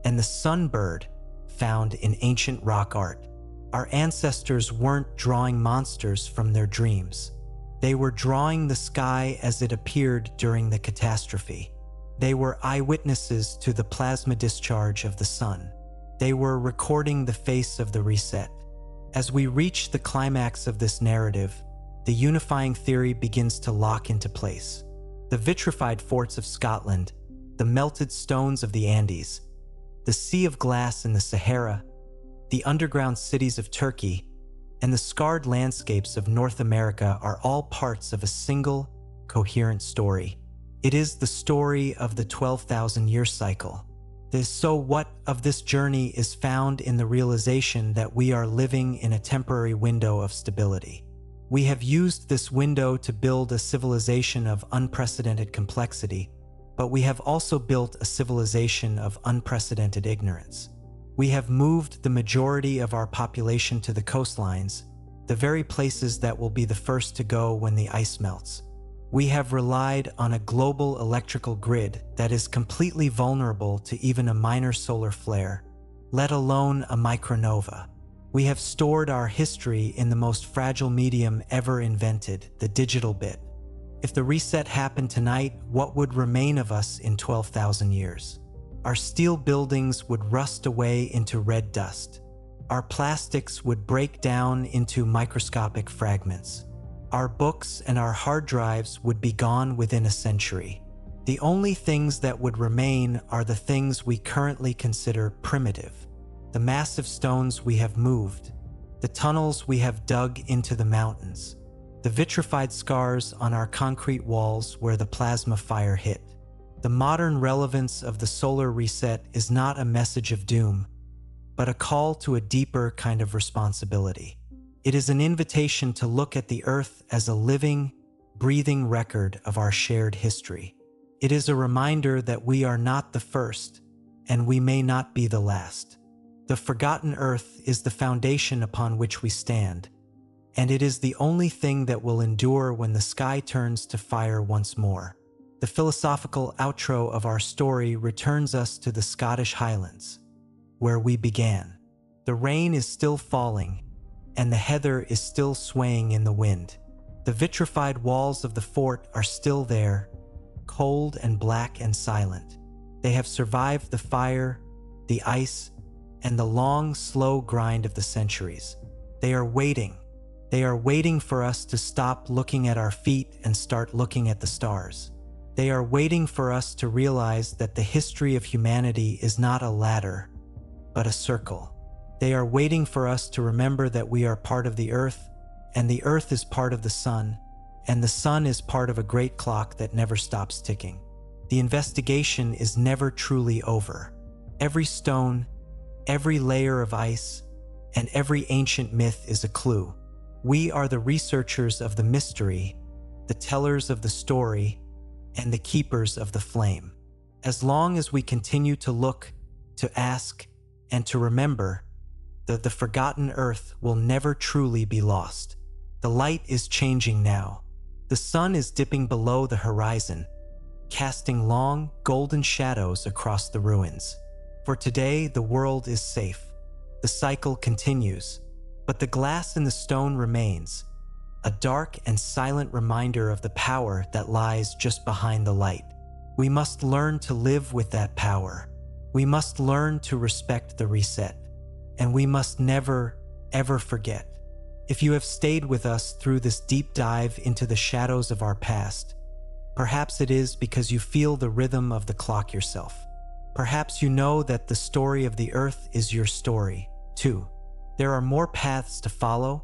and the sunbird found in ancient rock art. Our ancestors weren't drawing monsters from their dreams. They were drawing the sky as it appeared during the catastrophe. They were eyewitnesses to the plasma discharge of the sun. They were recording the face of the reset. As we reach the climax of this narrative, the unifying theory begins to lock into place. The vitrified forts of Scotland, the melted stones of the Andes, the sea of glass in the Sahara, the underground cities of Turkey, and the scarred landscapes of North America are all parts of a single, coherent story. It is the story of the 12,000-year cycle. The so what of this journey is found in the realization that we are living in a temporary window of stability. We have used this window to build a civilization of unprecedented complexity, but we have also built a civilization of unprecedented ignorance. We have moved the majority of our population to the coastlines, the very places that will be the first to go when the ice melts. We have relied on a global electrical grid that is completely vulnerable to even a minor solar flare, let alone a micronova. We have stored our history in the most fragile medium ever invented, the digital bit. If the reset happened tonight, what would remain of us in 12,000 years? Our steel buildings would rust away into red dust. Our plastics would break down into microscopic fragments. Our books and our hard drives would be gone within a century. The only things that would remain are the things we currently consider primitive. The massive stones we have moved, the tunnels we have dug into the mountains, the vitrified scars on our concrete walls where the plasma fire hit. The modern relevance of the solar reset is not a message of doom, but a call to a deeper kind of responsibility. It is an invitation to look at the Earth as a living, breathing record of our shared history. It is a reminder that we are not the first, and we may not be the last. The forgotten Earth is the foundation upon which we stand, and it is the only thing that will endure when the sky turns to fire once more. The philosophical outro of our story returns us to the Scottish Highlands, where we began. The rain is still falling, and the heather is still swaying in the wind. The vitrified walls of the fort are still there, cold and black and silent. They have survived the fire, the ice, and the long, slow grind of the centuries. They are waiting. They are waiting for us to stop looking at our feet and start looking at the stars. They are waiting for us to realize that the history of humanity is not a ladder, but a circle. They are waiting for us to remember that we are part of the earth, and the earth is part of the sun, and the sun is part of a great clock that never stops ticking. The investigation is never truly over. Every stone, every layer of ice, and every ancient myth is a clue. We are the researchers of the mystery, the tellers of the story, and the keepers of the flame. As long as we continue to look, to ask, and to remember, the forgotten earth will never truly be lost. The light is changing now. The sun is dipping below the horizon, casting long, golden shadows across the ruins. For today, the world is safe. The cycle continues, but the glass in the stone remains, a dark and silent reminder of the power that lies just behind the light. We must learn to live with that power. We must learn to respect the reset, and we must never, ever forget. If you have stayed with us through this deep dive into the shadows of our past, perhaps it is because you feel the rhythm of the clock yourself. Perhaps you know that the story of the earth is your story, too. There are more paths to follow,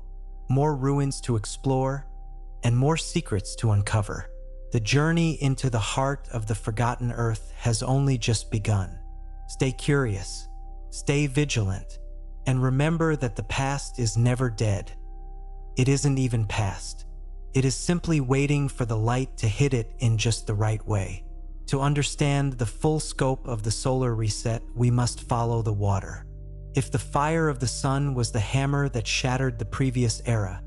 more ruins to explore, and more secrets to uncover. The journey into the heart of the forgotten earth has only just begun. Stay curious, stay vigilant, and remember that the past is never dead. It isn't even past. It is simply waiting for the light to hit it in just the right way. To understand the full scope of the solar reset, we must follow the water. If the fire of the sun was the hammer that shattered the previous era,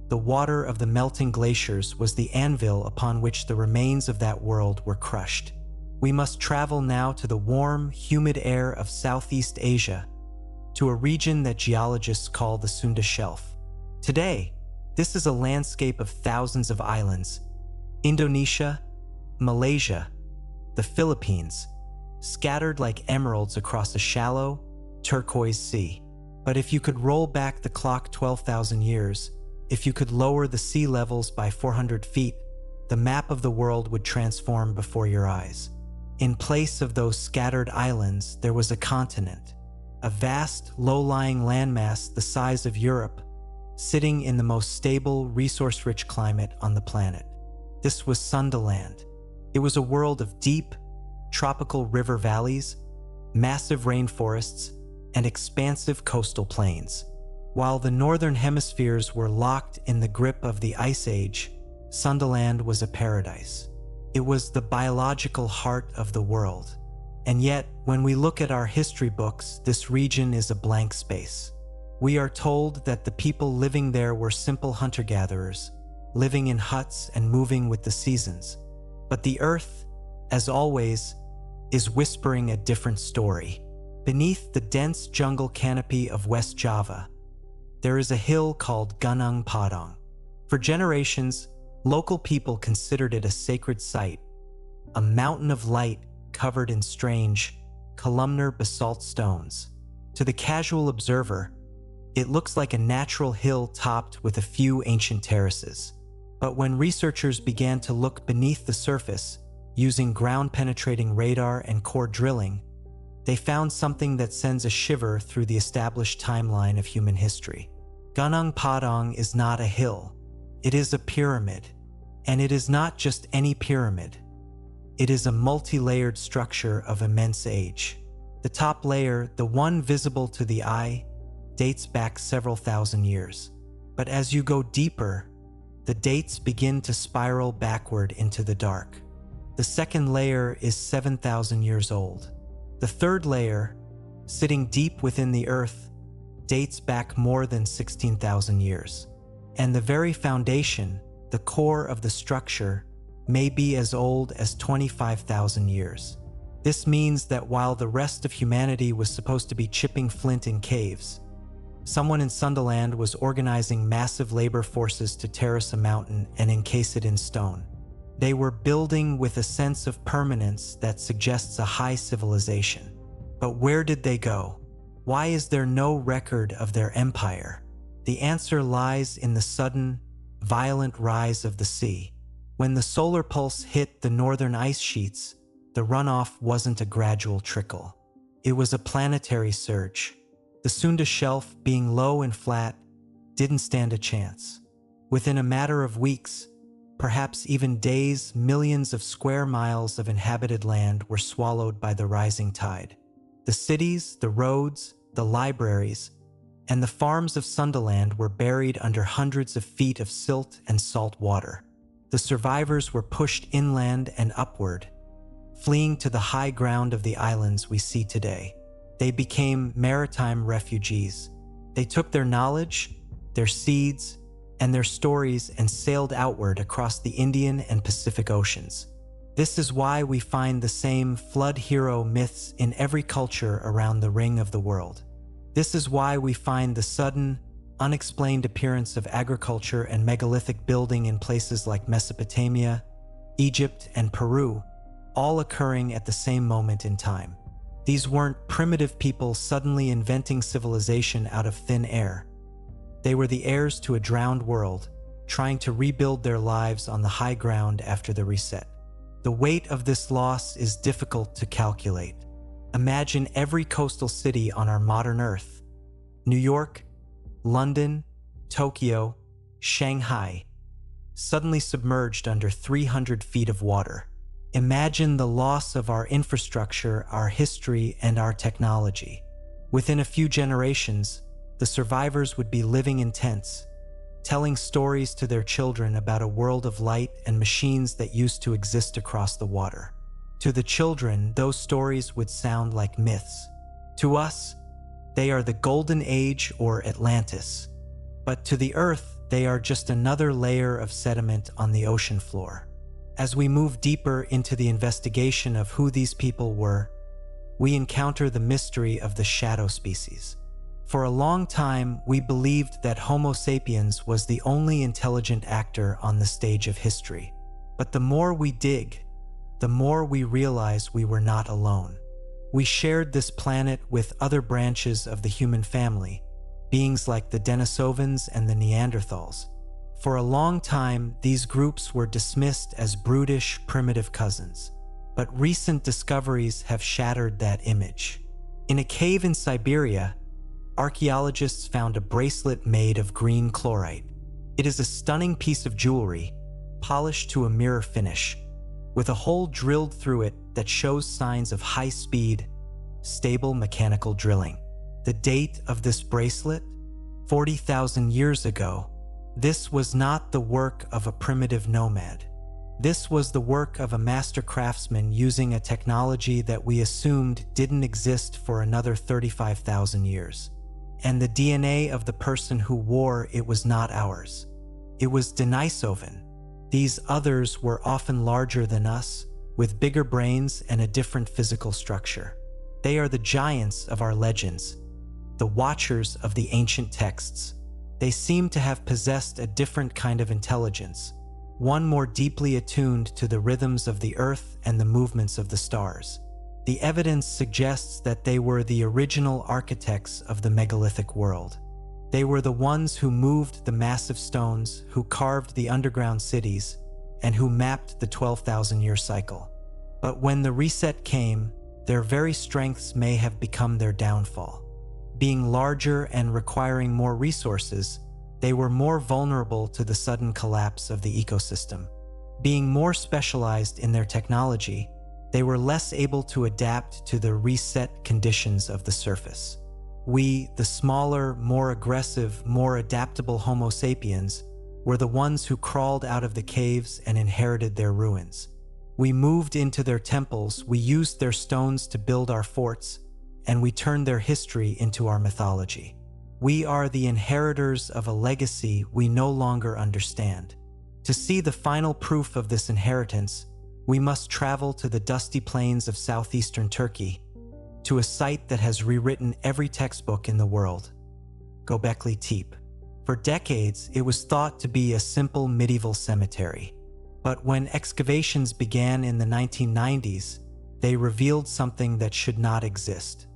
the water of the melting glaciers was the anvil upon which the remains of that world were crushed. We must travel now to the warm, humid air of Southeast Asia, to a region that geologists call the Sunda Shelf. Today, this is a landscape of thousands of islands: Indonesia, Malaysia, the Philippines, scattered like emeralds across a shallow, turquoise sea. But if you could roll back the clock 12,000 years, if you could lower the sea levels by 400 feet, the map of the world would transform before your eyes. In place of those scattered islands, there was a continent, a vast, low-lying landmass the size of Europe, sitting in the most stable, resource-rich climate on the planet. This was Sundaland. It was a world of deep, tropical river valleys, massive rainforests, and expansive coastal plains. While the northern hemispheres were locked in the grip of the Ice Age, Sundaland was a paradise. It was the biological heart of the world. And yet, when we look at our history books, this region is a blank space. We are told that the people living there were simple hunter-gatherers, living in huts and moving with the seasons. But the earth, as always, is whispering a different story. Beneath the dense jungle canopy of West Java, there is a hill called Gunung Padang. For generations, local people considered it a sacred site, a mountain of light covered in strange, columnar basalt stones. To the casual observer, it looks like a natural hill topped with a few ancient terraces. But when researchers began to look beneath the surface, using ground-penetrating radar and core drilling, they found something that sends a shiver through the established timeline of human history. Gunung Padang is not a hill. It is a pyramid. And it is not just any pyramid. It is a multi-layered structure of immense age. The top layer, the one visible to the eye, dates back several thousand years. But as you go deeper, the dates begin to spiral backward into the dark. The second layer is 7,000 years old. The third layer, sitting deep within the earth, dates back more than 16,000 years. And the very foundation, the core of the structure, may be as old as 25,000 years. This means that while the rest of humanity was supposed to be chipping flint in caves, someone in Sundaland was organizing massive labor forces to terrace a mountain and encase it in stone. They were building with a sense of permanence that suggests a high civilization. But where did they go? Why is there no record of their empire? The answer lies in the sudden, violent rise of the sea. When the solar pulse hit the northern ice sheets, the runoff wasn't a gradual trickle. It was a planetary surge. The Sunda shelf, being low and flat, didn't stand a chance. Within a matter of weeks, perhaps even days, millions of square miles of inhabited land were swallowed by the rising tide. The cities, the roads, the libraries, and the farms of Sundaland were buried under hundreds of feet of silt and salt water. The survivors were pushed inland and upward, fleeing to the high ground of the islands we see today. They became maritime refugees. They took their knowledge, their seeds, and their stories and sailed outward across the Indian and Pacific Oceans. This is why we find the same flood hero myths in every culture around the ring of the world. This is why we find the sudden, unexplained appearance of agriculture and megalithic building in places like Mesopotamia, Egypt, and Peru, all occurring at the same moment in time. These weren't primitive people suddenly inventing civilization out of thin air. They were the heirs to a drowned world, trying to rebuild their lives on the high ground after the reset. The weight of this loss is difficult to calculate. Imagine every coastal city on our modern Earth: New York, London, Tokyo, Shanghai, suddenly submerged under 300 feet of water. Imagine the loss of our infrastructure, our history, and our technology. Within a few generations, the survivors would be living in tents, telling stories to their children about a world of light and machines that used to exist across the water. To the children, those stories would sound like myths. To us, they are the Golden Age or Atlantis. But to the Earth, they are just another layer of sediment on the ocean floor. As we move deeper into the investigation of who these people were, we encounter the mystery of the shadow species. For a long time, we believed that Homo sapiens was the only intelligent actor on the stage of history. But the more we dig, the more we realize we were not alone. We shared this planet with other branches of the human family, beings like the Denisovans and the Neanderthals. For a long time, these groups were dismissed as brutish, primitive cousins. But recent discoveries have shattered that image. In a cave in Siberia, archaeologists found a bracelet made of green chlorite. It is a stunning piece of jewelry, polished to a mirror finish, with a hole drilled through it that shows signs of high-speed, stable mechanical drilling. The date of this bracelet? 40,000 years ago. This was not the work of a primitive nomad. This was the work of a master craftsman using a technology that we assumed didn't exist for another 35,000 years. And the DNA of the person who wore it was not ours. It was Denisovan. These others were often larger than us, with bigger brains and a different physical structure. They are the giants of our legends, the watchers of the ancient texts. They seem to have possessed a different kind of intelligence, one more deeply attuned to the rhythms of the earth and the movements of the stars. The evidence suggests that they were the original architects of the megalithic world. They were the ones who moved the massive stones, who carved the underground cities, and who mapped the 12,000-year cycle. But when the reset came, their very strengths may have become their downfall. Being larger and requiring more resources, they were more vulnerable to the sudden collapse of the ecosystem. Being more specialized in their technology, they were less able to adapt to the reset conditions of the surface. We, the smaller, more aggressive, more adaptable Homo sapiens, were the ones who crawled out of the caves and inherited their ruins. We moved into their temples, we used their stones to build our forts, and we turned their history into our mythology. We are the inheritors of a legacy we no longer understand. To see the final proof of this inheritance, we must travel to the dusty plains of southeastern Turkey, to a site that has rewritten every textbook in the world, Göbekli Tepe. For decades, it was thought to be a simple medieval cemetery. But when excavations began in the 1990s, they revealed something that should not exist.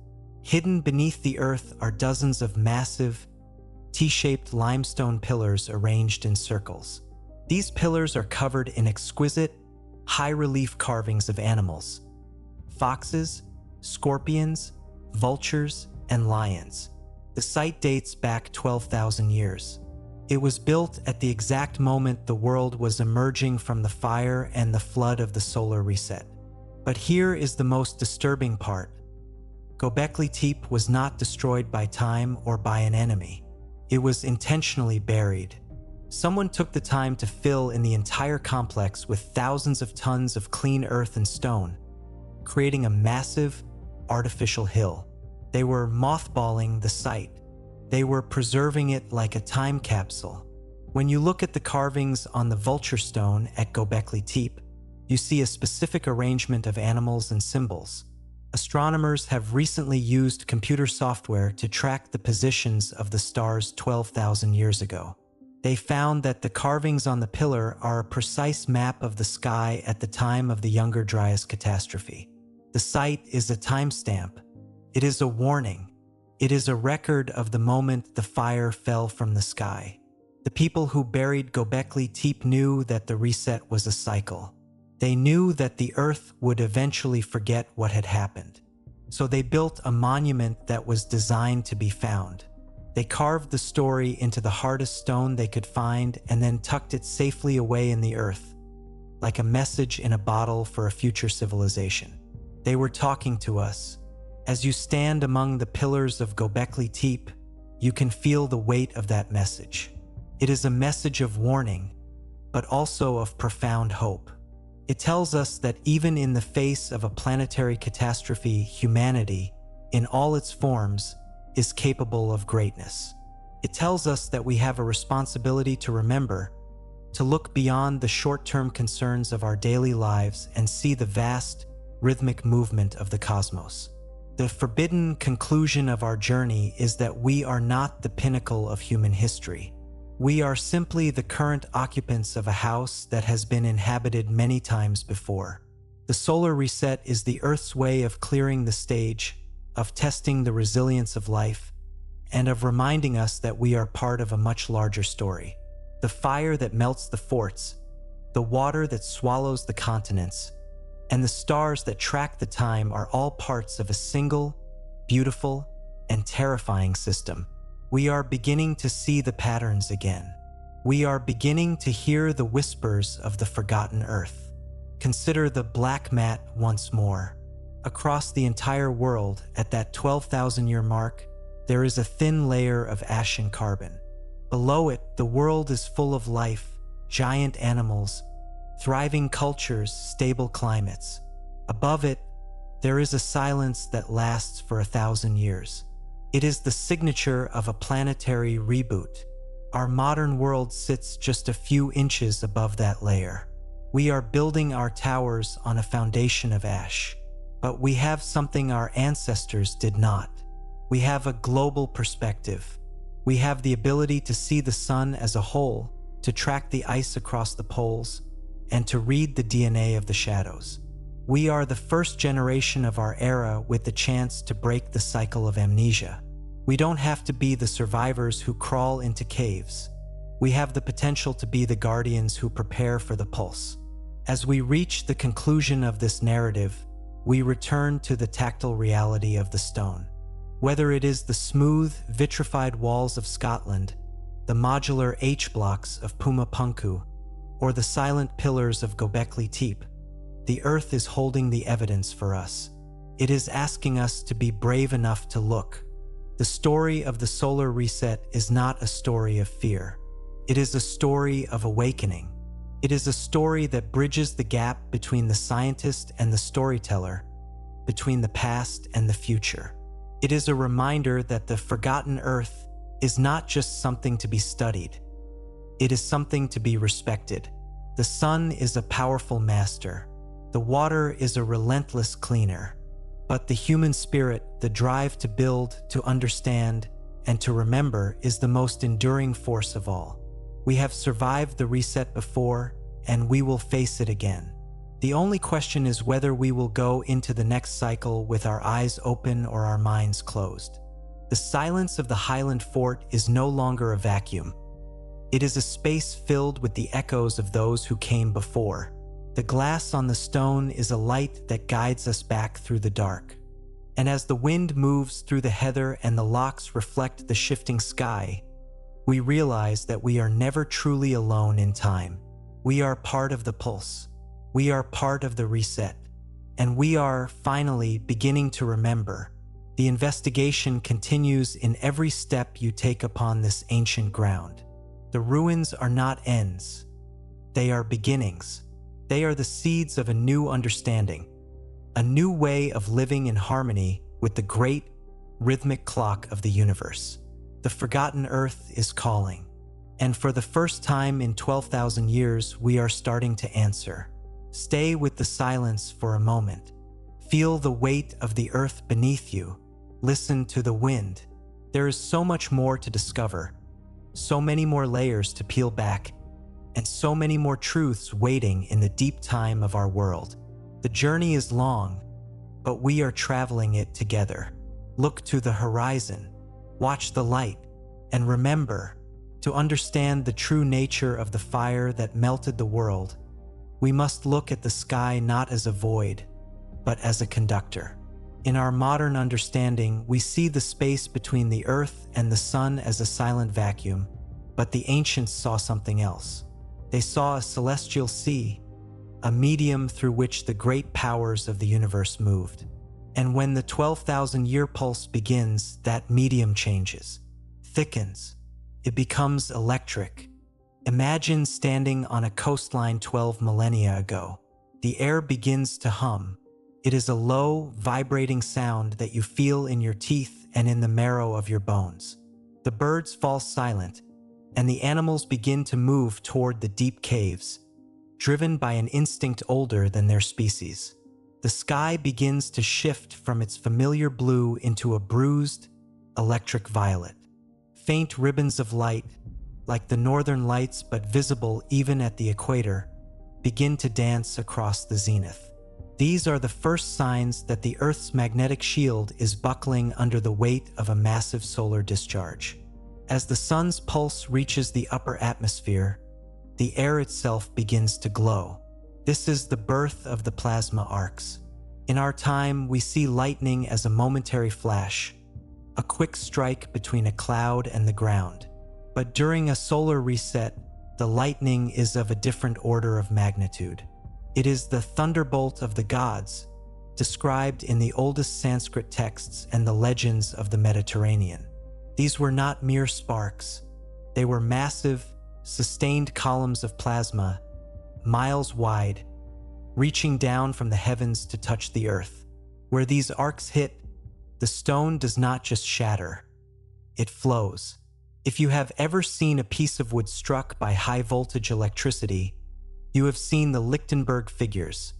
Hidden beneath the earth are dozens of massive, T-shaped limestone pillars arranged in circles. These pillars are covered in exquisite, high-relief carvings of animals: foxes, scorpions, vultures, and lions. The site dates back 12,000 years. It was built at the exact moment the world was emerging from the fire and the flood of the solar reset. But here is the most disturbing part. Göbekli Tepe was not destroyed by time or by an enemy. It was intentionally buried. Someone took the time to fill in the entire complex with thousands of tons of clean earth and stone, creating a massive, artificial hill. They were mothballing the site. They were preserving it like a time capsule. When you look at the carvings on the vulture stone at Göbekli Tepe, you see a specific arrangement of animals and symbols. Astronomers have recently used computer software to track the positions of the stars 12,000 years ago. They found that the carvings on the pillar are a precise map of the sky at the time of the Younger Dryas catastrophe. The site is a timestamp. It is a warning. It is a record of the moment the fire fell from the sky. The people who buried Göbekli Tepe knew that the reset was a cycle. They knew that the earth would eventually forget what had happened. So they built a monument that was designed to be found. They carved the story into the hardest stone they could find and then tucked it safely away in the earth, like a message in a bottle for a future civilization. They were talking to us. As you stand among the pillars of Göbekli Tepe, you can feel the weight of that message. It is a message of warning, but also of profound hope. It tells us that even in the face of a planetary catastrophe, humanity, in all its forms, is capable of greatness. It tells us that we have a responsibility to remember, to look beyond the short-term concerns of our daily lives and see the vast, rhythmic movement of the cosmos. The forbidden conclusion of our journey is that we are not the pinnacle of human history. We are simply the current occupants of a house that has been inhabited many times before. The solar reset is the Earth's way of clearing the stage, of testing the resilience of life, and of reminding us that we are part of a much larger story. The fire that melts the forts, the water that swallows the continents, and the stars that track the time are all parts of a single, beautiful, and terrifying system. We are beginning to see the patterns again. We are beginning to hear the whispers of the forgotten earth. Consider the black mat once more. Across the entire world, at that 12,000-year mark, there is a thin layer of ash and carbon. Below it, the world is full of life, giant animals, thriving cultures, stable climates. Above it, there is a silence that lasts for 1,000 years. It is the signature of a planetary reboot. Our modern world sits just a few inches above that layer. We are building our towers on a foundation of ash. But we have something our ancestors did not. We have a global perspective. We have the ability to see the sun as a whole, to track the ice across the poles, and to read the DNA of the shadows. We are the first generation of our era with the chance to break the cycle of amnesia. We don't have to be the survivors who crawl into caves. We have the potential to be the guardians who prepare for the pulse. As we reach the conclusion of this narrative, we return to the tactile reality of the stone. Whether it is the smooth, vitrified walls of Scotland, the modular H-blocks of Puma Punku, or the silent pillars of Göbekli Tepe, the earth is holding the evidence for us. It is asking us to be brave enough to look. The story of the solar reset is not a story of fear. It is a story of awakening. It is a story that bridges the gap between the scientist and the storyteller, between the past and the future. It is a reminder that the forgotten earth is not just something to be studied. It is something to be respected. The sun is a powerful master. The water is a relentless cleaner. But the human spirit, the drive to build, to understand, and to remember, is the most enduring force of all. We have survived the reset before, and we will face it again. The only question is whether we will go into the next cycle with our eyes open or our minds closed. The silence of the Highland fort is no longer a vacuum. It is a space filled with the echoes of those who came before. The glass on the stone is a light that guides us back through the dark. And as the wind moves through the heather and the locks reflect the shifting sky, we realize that we are never truly alone in time. We are part of the pulse. We are part of the reset. And we are finally beginning to remember. The investigation continues in every step you take upon this ancient ground. The ruins are not ends. They are beginnings. They are the seeds of a new understanding, a new way of living in harmony with the great rhythmic clock of the universe. The forgotten earth is calling. And for the first time in 12,000 years, we are starting to answer. Stay with the silence for a moment. Feel the weight of the earth beneath you. Listen to the wind. There is so much more to discover, so many more layers to peel back, and so many more truths waiting in the deep time of our world. The journey is long, but we are traveling it together. Look to the horizon, watch the light, and remember, to understand the true nature of the fire that melted the world, we must look at the sky not as a void, but as a conductor. In our modern understanding, we see the space between the earth and the sun as a silent vacuum, but the ancients saw something else. They saw a celestial sea, a medium through which the great powers of the universe moved. And when the 12,000-year pulse begins, that medium changes, thickens. It becomes electric. Imagine standing on a coastline 12 millennia ago. The air begins to hum. It is a low, vibrating sound that you feel in your teeth and in the marrow of your bones. The birds fall silent, and the animals begin to move toward the deep caves, driven by an instinct older than their species. The sky begins to shift from its familiar blue into a bruised, electric violet. Faint ribbons of light, like the northern lights but visible even at the equator, begin to dance across the zenith. These are the first signs that the Earth's magnetic shield is buckling under the weight of a massive solar discharge. As the sun's pulse reaches the upper atmosphere, the air itself begins to glow. This is the birth of the plasma arcs. In our time, we see lightning as a momentary flash, a quick strike between a cloud and the ground. But during a solar reset, the lightning is of a different order of magnitude. It is the thunderbolt of the gods, described in the oldest Sanskrit texts and the legends of the Mediterranean. These were not mere sparks. They were massive, sustained columns of plasma, miles wide, reaching down from the heavens to touch the earth. Where these arcs hit, the stone does not just shatter, it flows. If you have ever seen a piece of wood struck by high-voltage electricity, you have seen the Lichtenberg figures,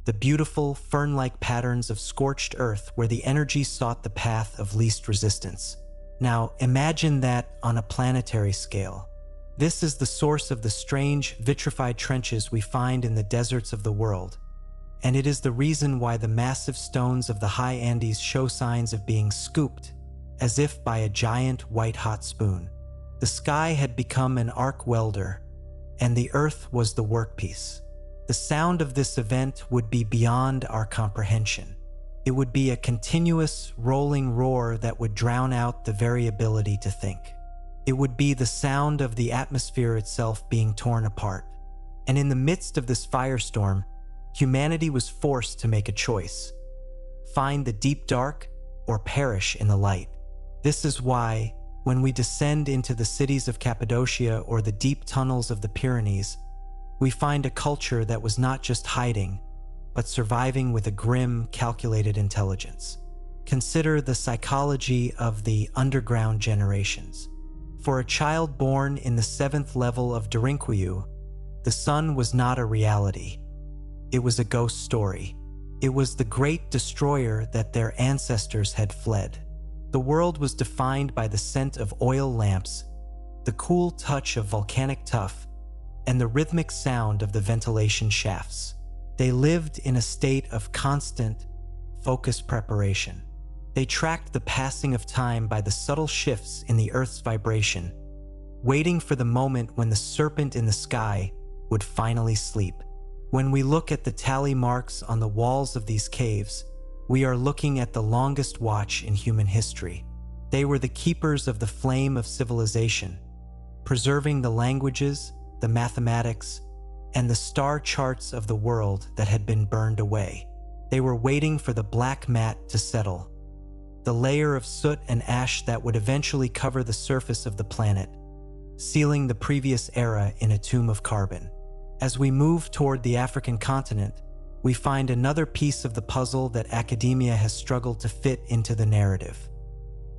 the beautiful fern-like patterns of scorched earth where the energy sought the path of least resistance. Now, imagine that on a planetary scale. This is the source of the strange, vitrified trenches we find in the deserts of the world, and it is the reason why the massive stones of the high Andes show signs of being scooped, as if by a giant white-hot spoon. The sky had become an arc welder, and the earth was the workpiece. The sound of this event would be beyond our comprehension. It would be a continuous, rolling roar that would drown out the very ability to think. It would be the sound of the atmosphere itself being torn apart. And in the midst of this firestorm, humanity was forced to make a choice: find the deep dark or perish in the light. This is why, when we descend into the cities of Cappadocia or the deep tunnels of the Pyrenees, we find a culture that was not just hiding, but surviving with a grim, calculated intelligence. Consider the psychology of the underground generations. For a child born in the 7th level of Derinkuyu, The sun was not a reality. It was a ghost story. It was the great destroyer that their ancestors had fled. The world was defined by the scent of oil lamps, the cool touch of volcanic tuff, and the rhythmic sound of the ventilation shafts. They lived in a state of constant, focused preparation. They tracked the passing of time by the subtle shifts in the Earth's vibration, waiting for the moment when the serpent in the sky would finally sleep. When we look at the tally marks on the walls of these caves, we are looking at the longest watch in human history. They were the keepers of the flame of civilization, preserving the languages, the mathematics, and the star charts of the world that had been burned away. They were waiting for the black mat to settle, the layer of soot and ash that would eventually cover the surface of the planet, sealing the previous era in a tomb of carbon. As we move toward the African continent, we find another piece of the puzzle that academia has struggled to fit into the narrative: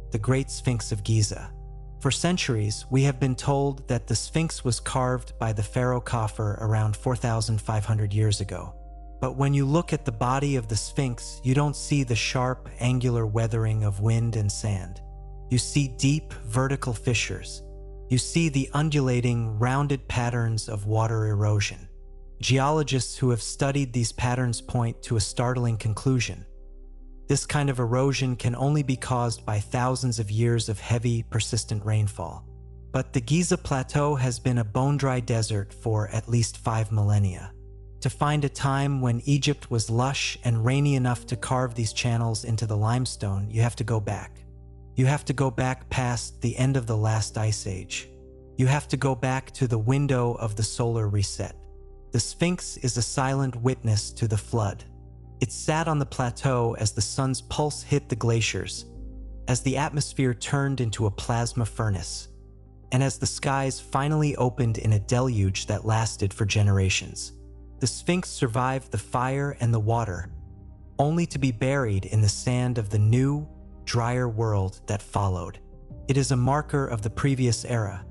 the Great Sphinx of Giza. For centuries, we have been told that the Sphinx was carved by the pharaoh Khafre around 4,500 years ago. But when you look at the body of the Sphinx, you don't see the sharp, angular weathering of wind and sand. You see deep, vertical fissures. You see the undulating, rounded patterns of water erosion. Geologists who have studied these patterns point to a startling conclusion. This kind of erosion can only be caused by thousands of years of heavy, persistent rainfall. But the Giza Plateau has been a bone-dry desert for at least 5 millennia. To find a time when Egypt was lush and rainy enough to carve these channels into the limestone, you have to go back. You have to go back past the end of the last ice age. You have to go back to the window of the solar reset. The Sphinx is a silent witness to the flood. It sat on the plateau as the sun's pulse hit the glaciers, as the atmosphere turned into a plasma furnace, and as the skies finally opened in a deluge that lasted for generations. The Sphinx survived the fire and the water, only to be buried in the sand of the new, drier world that followed. It is a marker of the previous era,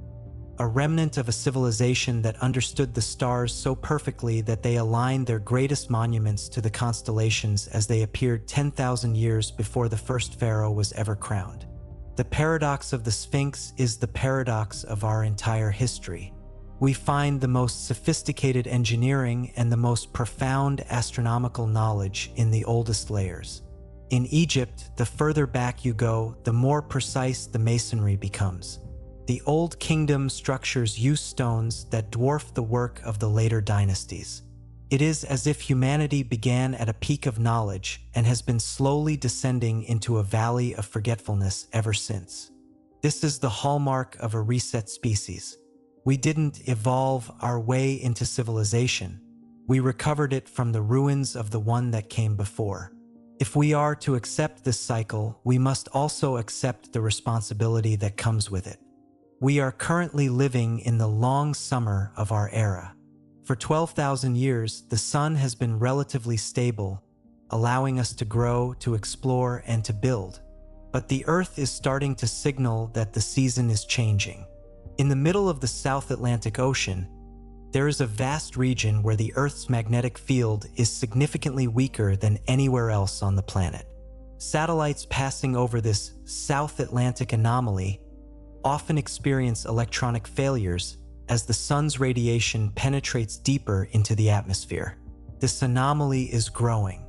a remnant of a civilization that understood the stars so perfectly that they aligned their greatest monuments to the constellations as they appeared 10,000 years before the first pharaoh was ever crowned. The paradox of the Sphinx is the paradox of our entire history. We find the most sophisticated engineering and the most profound astronomical knowledge in the oldest layers. In Egypt, the further back you go, the more precise the masonry becomes. The Old Kingdom structures use stones that dwarf the work of the later dynasties. It is as if humanity began at a peak of knowledge and has been slowly descending into a valley of forgetfulness ever since. This is the hallmark of a reset species. We didn't evolve our way into civilization. We recovered it from the ruins of the one that came before. If we are to accept this cycle, we must also accept the responsibility that comes with it. We are currently living in the long summer of our era. For 12,000 years, the sun has been relatively stable, allowing us to grow, to explore, and to build. But the Earth is starting to signal that the season is changing. In the middle of the South Atlantic Ocean, there is a vast region where the Earth's magnetic field is significantly weaker than anywhere else on the planet. Satellites passing over this South Atlantic anomaly often experience electronic failures as the sun's radiation penetrates deeper into the atmosphere. This anomaly is growing.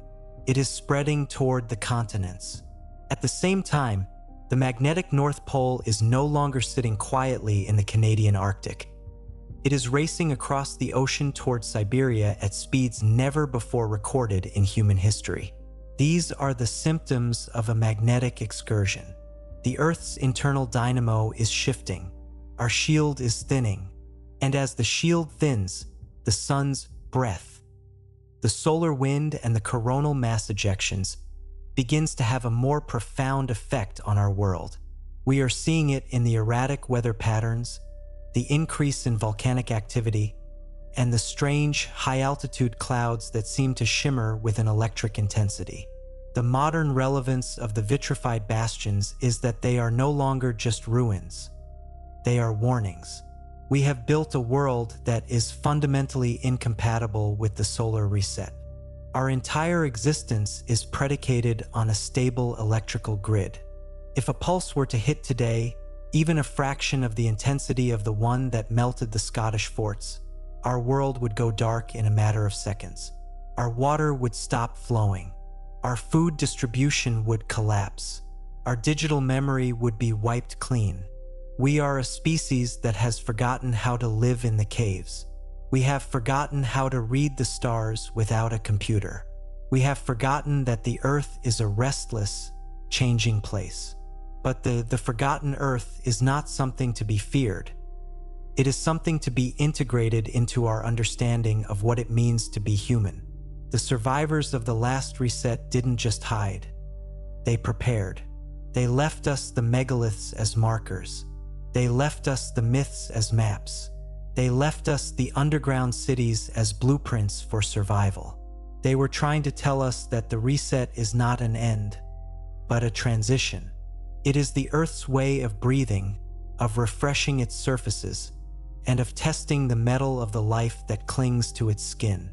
It is spreading toward the continents. At the same time, the magnetic North Pole is no longer sitting quietly in the Canadian Arctic. It is racing across the ocean toward Siberia at speeds never before recorded in human history. These are the symptoms of a magnetic excursion. The Earth's internal dynamo is shifting. Our shield is thinning. And as the shield thins, the sun's breath, the solar wind and the coronal mass ejections begins to have a more profound effect on our world. We are seeing it in the erratic weather patterns, the increase in volcanic activity, and the strange high-altitude clouds that seem to shimmer with an electric intensity. The modern relevance of the vitrified bastions is that they are no longer just ruins. They are warnings. We have built a world that is fundamentally incompatible with the solar reset. Our entire existence is predicated on a stable electrical grid. If a pulse were to hit today, even a fraction of the intensity of the one that melted the Scottish forts, our world would go dark in a matter of seconds. Our water would stop flowing. Our food distribution would collapse. Our digital memory would be wiped clean. We are a species that has forgotten how to live in the caves. We have forgotten how to read the stars without a computer. We have forgotten that the Earth is a restless, changing place. But the forgotten Earth is not something to be feared. It is something to be integrated into our understanding of what it means to be human. The survivors of the last reset didn't just hide. They prepared. They left us the megaliths as markers. They left us the myths as maps. They left us the underground cities as blueprints for survival. They were trying to tell us that the reset is not an end, but a transition. It is the Earth's way of breathing, of refreshing its surfaces, and of testing the metal of the life that clings to its skin.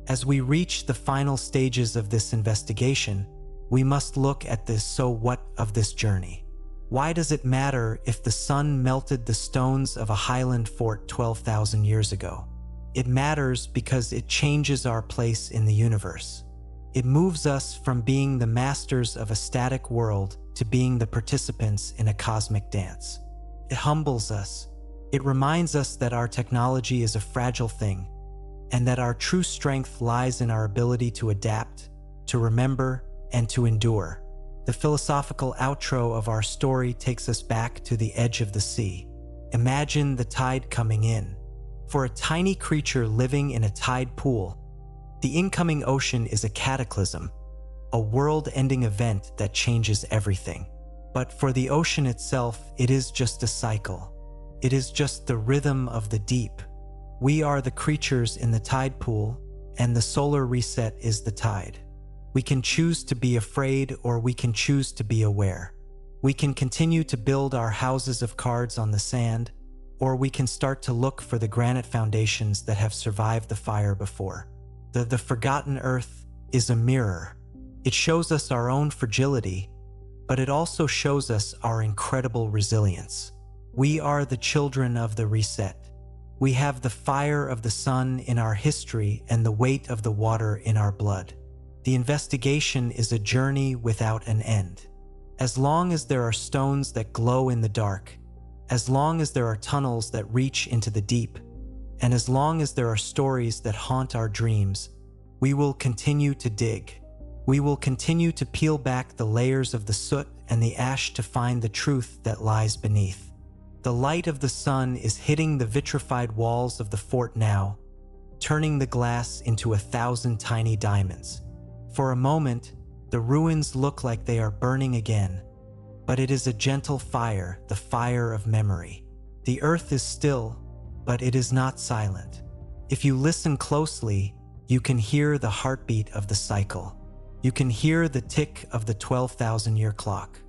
As we reach the final stages of this investigation, we must look at the so what of this journey. Why does it matter if the sun melted the stones of a Highland fort 12,000 years ago? It matters because it changes our place in the universe. It moves us from being the masters of a static world to being the participants in a cosmic dance. It humbles us. It reminds us that our technology is a fragile thing, and that our true strength lies in our ability to adapt, to remember, and to endure. The philosophical outro of our story takes us back to the edge of the sea. Imagine the tide coming in. For a tiny creature living in a tide pool, the incoming ocean is a cataclysm, a world-ending event that changes everything. But for the ocean itself, it is just a cycle. It is just the rhythm of the deep. We are the creatures in the tide pool, and the solar reset is the tide. We can choose to be afraid, or we can choose to be aware. We can continue to build our houses of cards on the sand, or we can start to look for the granite foundations that have survived the fire before. The forgotten Earth is a mirror. It shows us our own fragility, but it also shows us our incredible resilience. We are the children of the reset. We have the fire of the sun in our history and the weight of the water in our blood. The investigation is a journey without an end. As long as there are stones that glow in the dark, as long as there are tunnels that reach into the deep, and as long as there are stories that haunt our dreams, we will continue to dig. We will continue to peel back the layers of the soot and the ash to find the truth that lies beneath. The light of the sun is hitting the vitrified walls of the fort now, turning the glass into 1,000 tiny diamonds. For a moment, the ruins look like they are burning again, but it is a gentle fire, the fire of memory. The earth is still, but it is not silent. If you listen closely, you can hear the heartbeat of the cycle. You can hear the tick of the 12,000-year clock.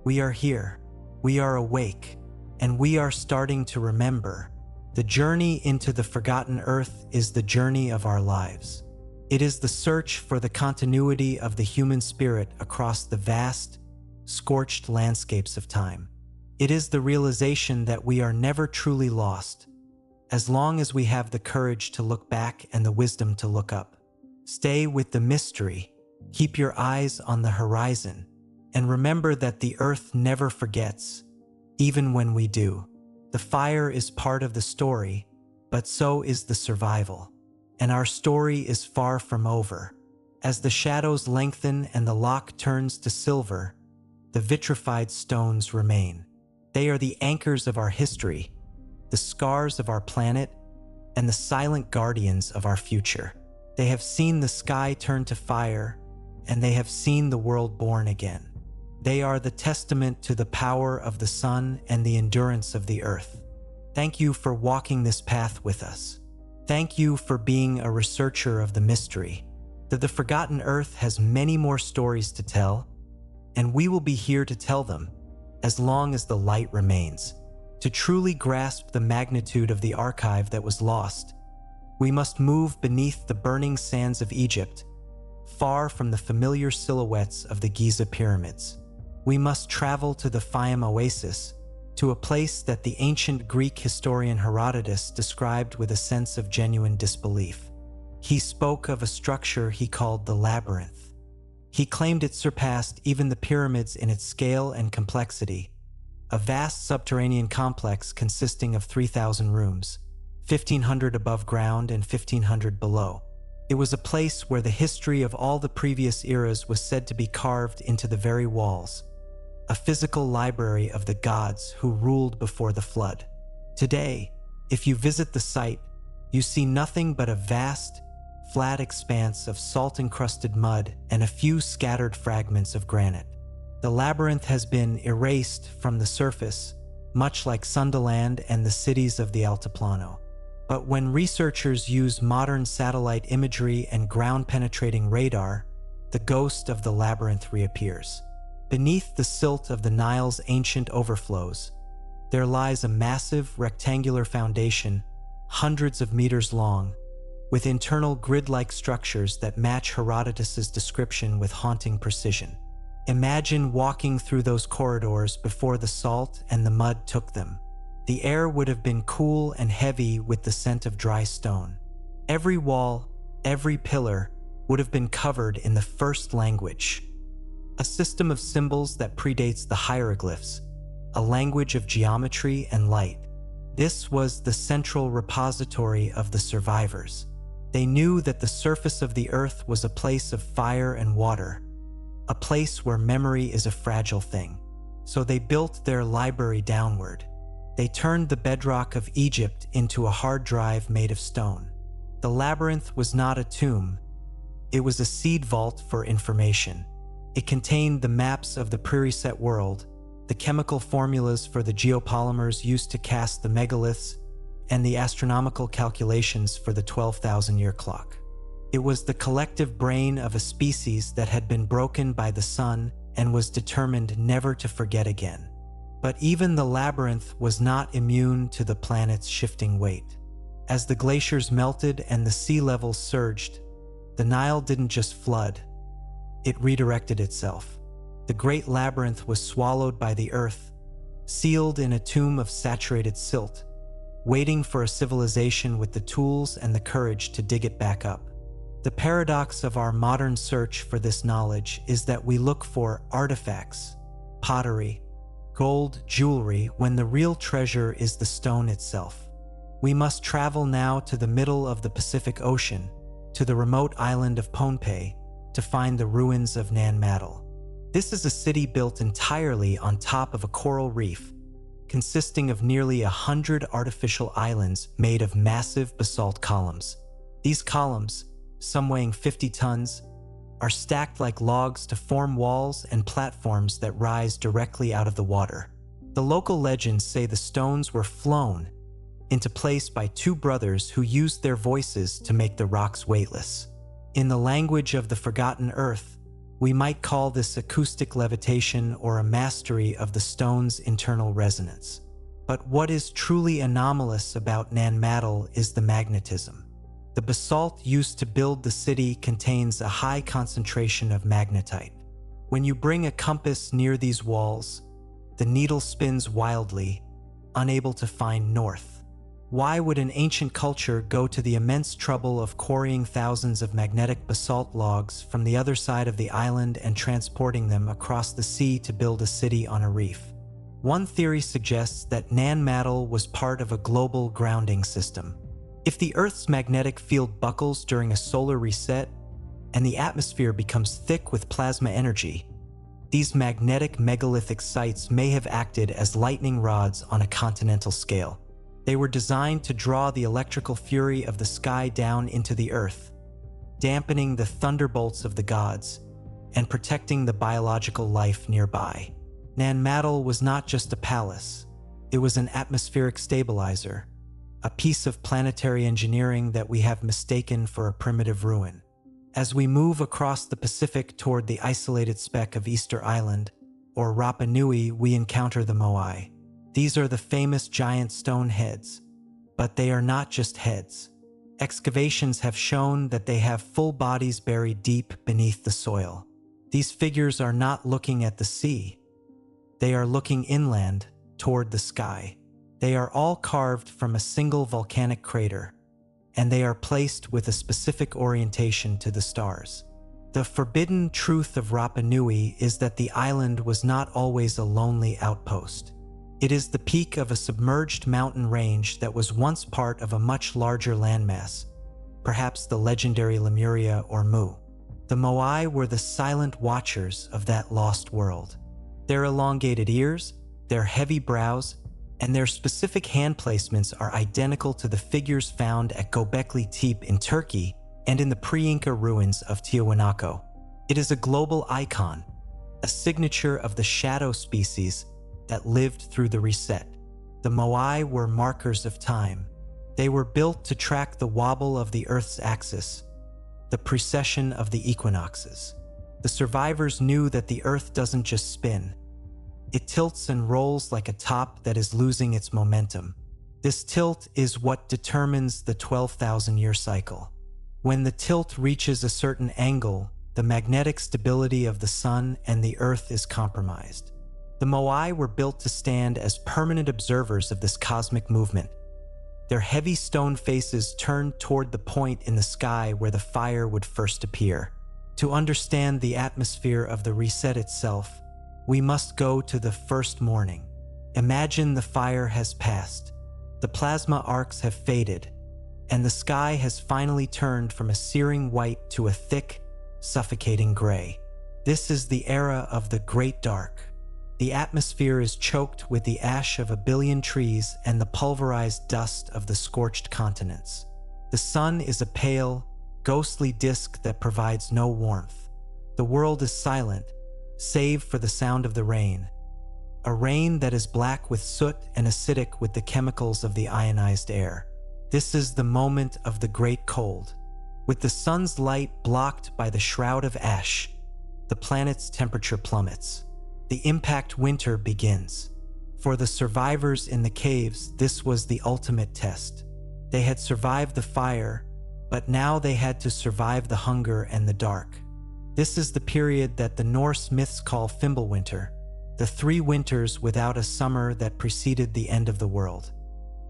We are here, we are awake, and we are starting to remember. The journey into the forgotten earth is the journey of our lives. It is the search for the continuity of the human spirit across the vast, scorched landscapes of time. It is the realization that we are never truly lost, as long as we have the courage to look back and the wisdom to look up. Stay with the mystery, keep your eyes on the horizon, and remember that the earth never forgets, even when we do. The fire is part of the story, but so is the survival. And our story is far from over. As the shadows lengthen and the lock turns to silver, the vitrified stones remain. They are the anchors of our history, the scars of our planet, and the silent guardians of our future. They have seen the sky turn to fire, and they have seen the world born again. They are the testament to the power of the sun and the endurance of the earth. Thank you for walking this path with us. Thank you for being a researcher of the mystery. The forgotten earth has many more stories to tell, and we will be here to tell them as long as the light remains. To truly grasp the magnitude of the archive that was lost, we must move beneath the burning sands of Egypt, far from the familiar silhouettes of the Giza pyramids. We must travel to the Fayum oasis, to a place that the ancient Greek historian Herodotus described with a sense of genuine disbelief. He spoke of a structure he called the labyrinth. He claimed it surpassed even the pyramids in its scale and complexity, a vast subterranean complex consisting of 3,000 rooms, 1,500 above ground and 1,500 below. It was a place where the history of all the previous eras was said to be carved into the very walls, a physical library of the gods who ruled before the flood. Today, if you visit the site, you see nothing but a vast, flat expanse of salt-encrusted mud and a few scattered fragments of granite. The labyrinth has been erased from the surface, much like Sundaland and the cities of the Altiplano. But when researchers use modern satellite imagery and ground-penetrating radar, the ghost of the labyrinth reappears. Beneath the silt of the Nile's ancient overflows, there lies a massive rectangular foundation, hundreds of meters long, with internal grid-like structures that match Herodotus's description with haunting precision. Imagine walking through those corridors before the salt and the mud took them. The air would have been cool and heavy with the scent of dry stone. Every wall, every pillar would have been covered in the first language, a system of symbols that predates the hieroglyphs, a language of geometry and light. This was the central repository of the survivors. They knew that the surface of the earth was a place of fire and water, a place where memory is a fragile thing. So they built their library downward. They turned the bedrock of Egypt into a hard drive made of stone. The labyrinth was not a tomb. It was a seed vault for information. It contained the maps of the pre-reset world, the chemical formulas for the geopolymers used to cast the megaliths, and the astronomical calculations for the 12,000-year clock. It was the collective brain of a species that had been broken by the sun and was determined never to forget again. But even the labyrinth was not immune to the planet's shifting weight. As the glaciers melted and the sea levels surged, the Nile didn't just flood, it redirected itself. The great labyrinth was swallowed by the earth, sealed in a tomb of saturated silt, waiting for a civilization with the tools and the courage to dig it back up. The paradox of our modern search for this knowledge is that we look for artifacts, pottery, gold, jewelry, when the real treasure is the stone itself. We must travel now to the middle of the Pacific Ocean, to the remote island of Pohnpei, to find the ruins of Nan Madol. This is a city built entirely on top of a coral reef, consisting of nearly 100 artificial islands made of massive basalt columns. These columns, some weighing 50 tons, are stacked like logs to form walls and platforms that rise directly out of the water. The local legends say the stones were flown into place by two brothers who used their voices to make the rocks weightless. In the language of the forgotten earth, we might call this acoustic levitation or a mastery of the stone's internal resonance. But what is truly anomalous about Nan Madol is the magnetism. The basalt used to build the city contains a high concentration of magnetite. When you bring a compass near these walls, the needle spins wildly, unable to find north. Why would an ancient culture go to the immense trouble of quarrying thousands of magnetic basalt logs from the other side of the island and transporting them across the sea to build a city on a reef? One theory suggests that Nan Madol was part of a global grounding system. If the Earth's magnetic field buckles during a solar reset and the atmosphere becomes thick with plasma energy, these magnetic megalithic sites may have acted as lightning rods on a continental scale. They were designed to draw the electrical fury of the sky down into the earth, dampening the thunderbolts of the gods and protecting the biological life nearby. Nan Madol was not just a palace, it was an atmospheric stabilizer, a piece of planetary engineering that we have mistaken for a primitive ruin. As we move across the Pacific toward the isolated speck of Easter Island, or Rapa Nui, we encounter the Moai. These are the famous giant stone heads, but they are not just heads. Excavations have shown that they have full bodies buried deep beneath the soil. These figures are not looking at the sea. They are looking inland, toward the sky. They are all carved from a single volcanic crater, and they are placed with a specific orientation to the stars. The forbidden truth of Rapa Nui is that the island was not always a lonely outpost. It is the peak of a submerged mountain range that was once part of a much larger landmass, perhaps the legendary Lemuria or Mu. The Moai were the silent watchers of that lost world. Their elongated ears, their heavy brows, and their specific hand placements are identical to the figures found at Göbekli Tepe in Turkey and in the pre-Inca ruins of Tiwanaku. It is a global icon, a signature of the shadow species that lived through the reset. The Moai were markers of time. They were built to track the wobble of the Earth's axis, the precession of the equinoxes. The survivors knew that the Earth doesn't just spin. It tilts and rolls like a top that is losing its momentum. This tilt is what determines the 12,000-year cycle. When the tilt reaches a certain angle, the magnetic stability of the Sun and the Earth is compromised. The Moai were built to stand as permanent observers of this cosmic movement. Their heavy stone faces turned toward the point in the sky where the fire would first appear. To understand the atmosphere of the reset itself, we must go to the first morning. Imagine the fire has passed. The plasma arcs have faded, and the sky has finally turned from a searing white to a thick, suffocating gray. This is the era of the Great Dark. The atmosphere is choked with the ash of a billion trees and the pulverized dust of the scorched continents. The sun is a pale, ghostly disk that provides no warmth. The world is silent, save for the sound of the rain. A rain that is black with soot and acidic with the chemicals of the ionized air. This is the moment of the great cold. With the sun's light blocked by the shroud of ash, the planet's temperature plummets. The impact winter begins. For the survivors in the caves, this was the ultimate test. They had survived the fire, but now they had to survive the hunger and the dark. This is the period that the Norse myths call Fimbulwinter, the 3 winters without a summer that preceded the end of the world.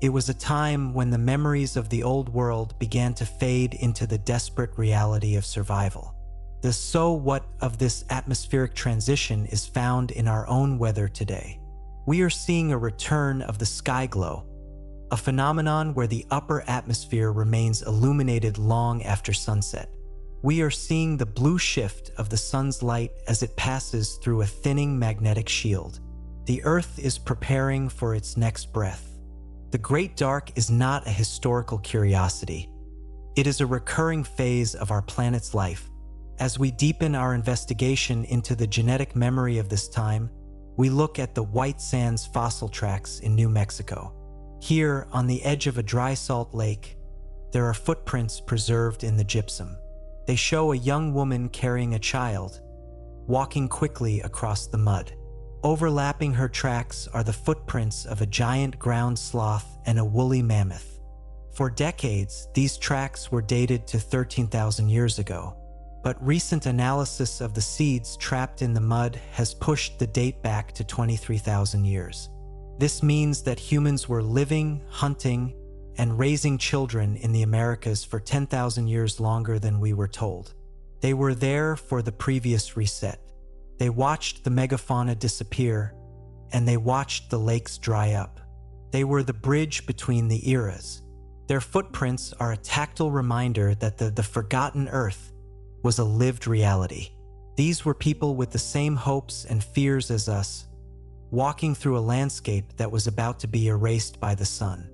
It was a time when the memories of the old world began to fade into the desperate reality of survival. The so what of this atmospheric transition is found in our own weather today. We are seeing a return of the sky glow, a phenomenon where the upper atmosphere remains illuminated long after sunset. We are seeing the blue shift of the sun's light as it passes through a thinning magnetic shield. The Earth is preparing for its next breath. The Great Dark is not a historical curiosity. It is a recurring phase of our planet's life. As we deepen our investigation into the genetic memory of this time, we look at the White Sands fossil tracks in New Mexico. Here, on the edge of a dry salt lake, there are footprints preserved in the gypsum. They show a young woman carrying a child, walking quickly across the mud. Overlapping her tracks are the footprints of a giant ground sloth and a woolly mammoth. For decades, these tracks were dated to 13,000 years ago, but recent analysis of the seeds trapped in the mud has pushed the date back to 23,000 years. This means that humans were living, hunting, and raising children in the Americas for 10,000 years longer than we were told. They were there for the previous reset. They watched the megafauna disappear, and they watched the lakes dry up. They were the bridge between the eras. Their footprints are a tactile reminder that the forgotten Earth was a lived reality. These were people with the same hopes and fears as us, walking through a landscape that was about to be erased by the sun.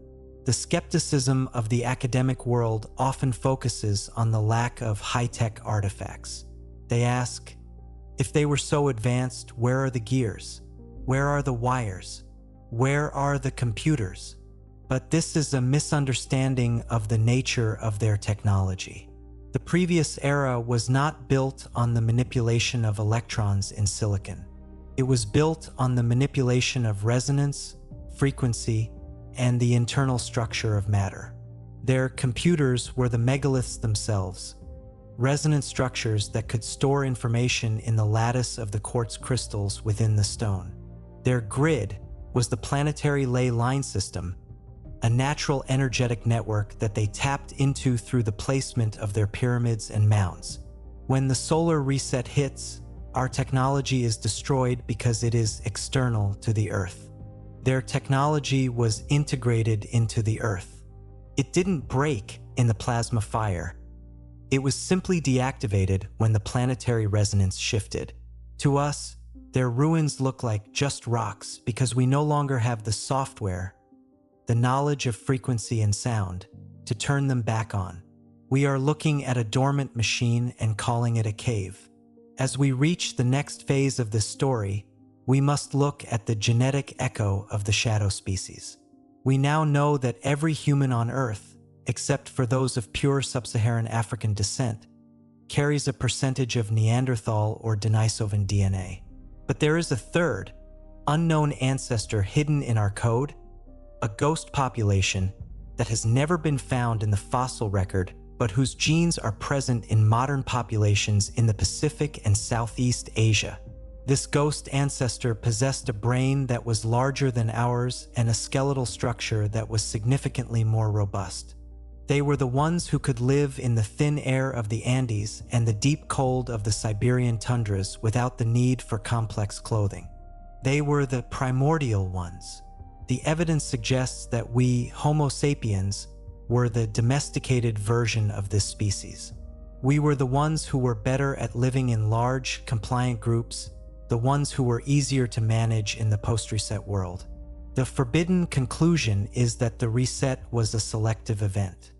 The skepticism of the academic world often focuses on the lack of high-tech artifacts. They ask, if they were so advanced, where are the gears? Where are the wires? Where are the computers? But this is a misunderstanding of the nature of their technology. The previous era was not built on the manipulation of electrons in silicon. It was built on the manipulation of resonance, frequency, and the internal structure of matter. Their computers were the megaliths themselves, resonant structures that could store information in the lattice of the quartz crystals within the stone. Their grid was the planetary ley line system, a natural energetic network that they tapped into through the placement of their pyramids and mounds. When the solar reset hits, our technology is destroyed because it is external to the Earth. Their technology was integrated into the Earth. It didn't break in the plasma fire. It was simply deactivated when the planetary resonance shifted. To us, their ruins look like just rocks because we no longer have the software, the knowledge of frequency and sound, to turn them back on. We are looking at a dormant machine and calling it a cave. As we reach the next phase of this story, we must look at the genetic echo of the shadow species. We now know that every human on Earth, except for those of pure sub-Saharan African descent, carries a percentage of Neanderthal or Denisovan DNA. But there is a third, unknown ancestor hidden in our code, a ghost population that has never been found in the fossil record, but whose genes are present in modern populations in the Pacific and Southeast Asia. This ghost ancestor possessed a brain that was larger than ours and a skeletal structure that was significantly more robust. They were the ones who could live in the thin air of the Andes and the deep cold of the Siberian tundras without the need for complex clothing. They were the primordial ones. The evidence suggests that we, Homo sapiens, were the domesticated version of this species. We were the ones who were better at living in large, compliant groups, the ones who were easier to manage in the post-reset world. The forbidden conclusion is that the reset was a selective event.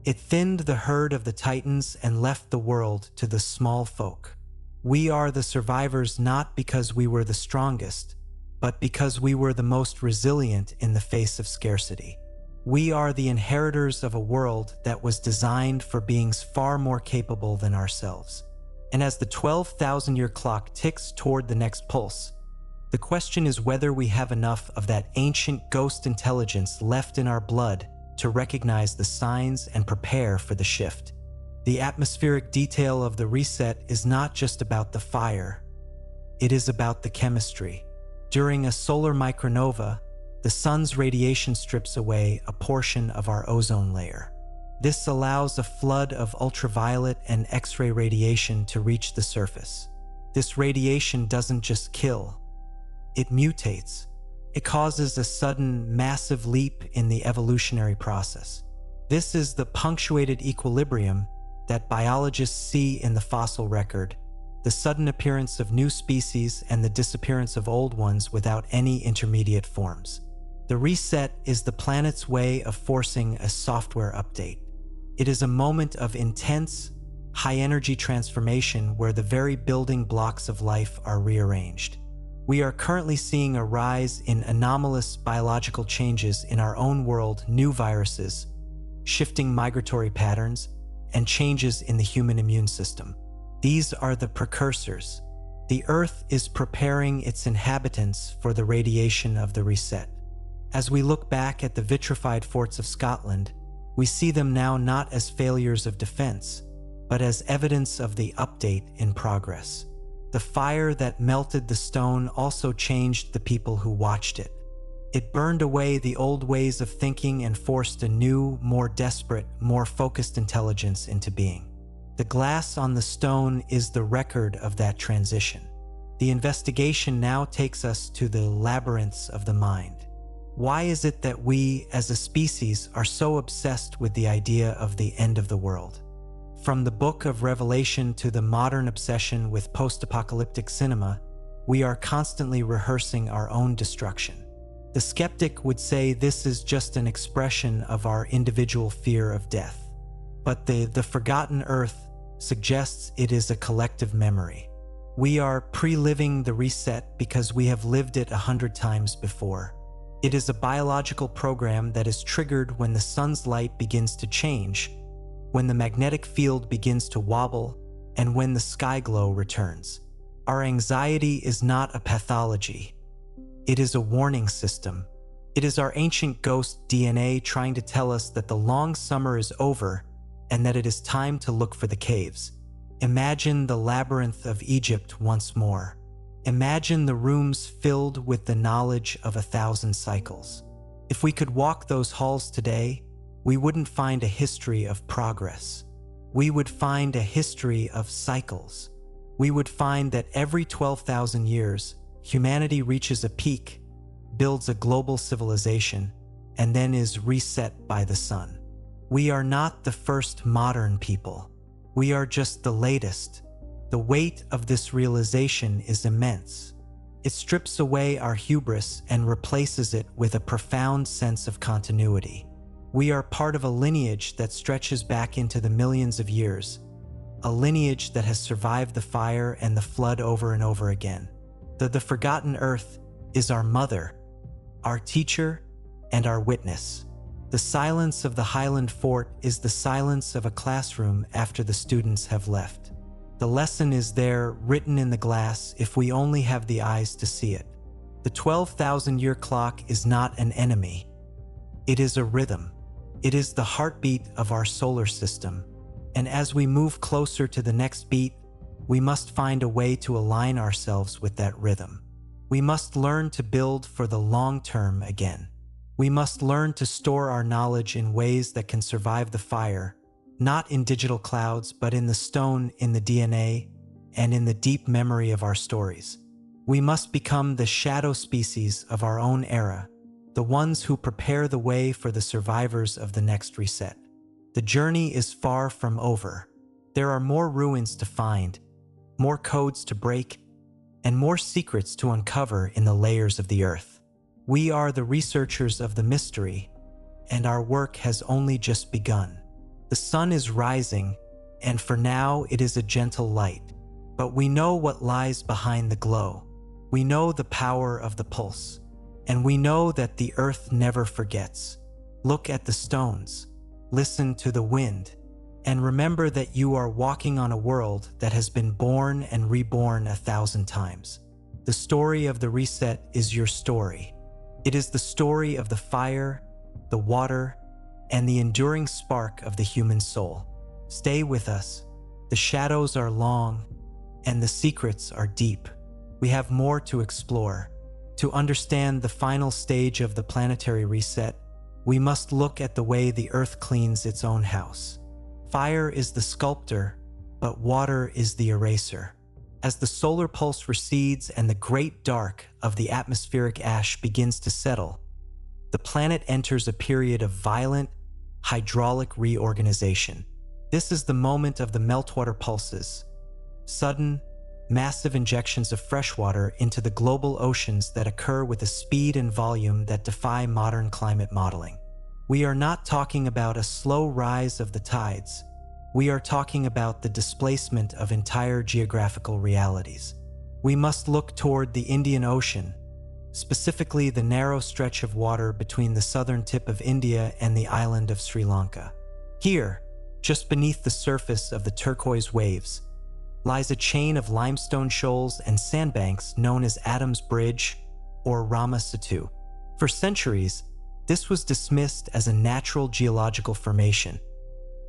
It thinned the herd of the Titans and left the world to the small folk. We are the survivors not because we were the strongest, but because we were the most resilient in the face of scarcity. We are the inheritors of a world that was designed for beings far more capable than ourselves. And as the 12,000-year clock ticks toward the next pulse, the question is whether we have enough of that ancient ghost intelligence left in our blood to recognize the signs and prepare for the shift. The atmospheric detail of the reset is not just about the fire. It is about the chemistry. During a solar micronova, the sun's radiation strips away a portion of our ozone layer. This allows a flood of ultraviolet and X-ray radiation to reach the surface. This radiation doesn't just kill, it mutates. It causes a sudden, massive leap in the evolutionary process. This is the punctuated equilibrium that biologists see in the fossil record, the sudden appearance of new species and the disappearance of old ones without any intermediate forms. The reset is the planet's way of forcing a software update. It is a moment of intense, high-energy transformation where the very building blocks of life are rearranged. We are currently seeing a rise in anomalous biological changes in our own world, new viruses, shifting migratory patterns, and changes in the human immune system. These are the precursors. The Earth is preparing its inhabitants for the radiation of the reset. As we look back at the vitrified forts of Scotland, we see them now not as failures of defense, but as evidence of the update in progress. The fire that melted the stone also changed the people who watched it. It burned away the old ways of thinking and forced a new, more desperate, more focused intelligence into being. The glass on the stone is the record of that transition. The investigation now takes us to the labyrinths of the mind. Why is it that we, as a species, are so obsessed with the idea of the end of the world? From the Book of Revelation to the modern obsession with post-apocalyptic cinema, we are constantly rehearsing our own destruction. The skeptic would say this is just an expression of our individual fear of death. But the forgotten Earth suggests it is a collective memory. We are pre-living the reset because we have lived it 100 times before. It is a biological program that is triggered when the sun's light begins to change, when the magnetic field begins to wobble, and when the sky glow returns. Our anxiety is not a pathology. It is a warning system, It is our ancient ghost DNA trying to tell us that the long summer is over and that it is time to look for the caves. Imagine the labyrinth of Egypt once more. Imagine the rooms filled with the knowledge of 1,000 cycles. If we could walk those halls today, we wouldn't find a history of progress. We would find a history of cycles. We would find that every 12,000 years, humanity reaches a peak, builds a global civilization, and then is reset by the sun. We are not the first modern people. We are just the latest. The weight of this realization is immense. It strips away our hubris and replaces it with a profound sense of continuity. We are part of a lineage that stretches back into the millions of years, a lineage that has survived the fire and the flood over and over again. The forgotten earth is our mother, our teacher, and our witness. The silence of the Highland fort is the silence of a classroom after the students have left. The lesson is there, written in the glass, if we only have the eyes to see it. The 12,000-year clock is not an enemy. It is a rhythm. It is the heartbeat of our solar system. And as we move closer to the next beat, we must find a way to align ourselves with that rhythm. We must learn to build for the long term again. We must learn to store our knowledge in ways that can survive the fire, not in digital clouds, but in the stone, in the DNA, and in the deep memory of our stories. We must become the shadow species of our own era, the ones who prepare the way for the survivors of the next reset. The journey is far from over. There are more ruins to find, more codes to break, and more secrets to uncover in the layers of the earth. We are the researchers of the mystery, and our work has only just begun. The sun is rising, and for now it is a gentle light. But we know what lies behind the glow. We know the power of the pulse, and we know that the earth never forgets. Look at the stones, listen to the wind, and remember that you are walking on a world that has been born and reborn 1,000 times. The story of the reset is your story. It is the story of the fire, the water, and the enduring spark of the human soul. Stay with us. The shadows are long, and the secrets are deep. We have more to explore. To understand the final stage of the planetary reset, we must look at the way the earth cleans its own house. Fire is the sculptor, but water is the eraser. As the solar pulse recedes and the great dark of the atmospheric ash begins to settle, the planet enters a period of violent, hydraulic reorganization. This is the moment of the meltwater pulses, sudden, massive injections of fresh water into the global oceans that occur with a speed and volume that defy modern climate modeling. We are not talking about a slow rise of the tides. We are talking about the displacement of entire geographical realities. We must look toward the Indian Ocean, specifically the narrow stretch of water between the southern tip of India and the island of Sri Lanka. Here, just beneath the surface of the turquoise waves, lies a chain of limestone shoals and sandbanks known as Adam's Bridge or Rama Setu. For centuries, this was dismissed as a natural geological formation,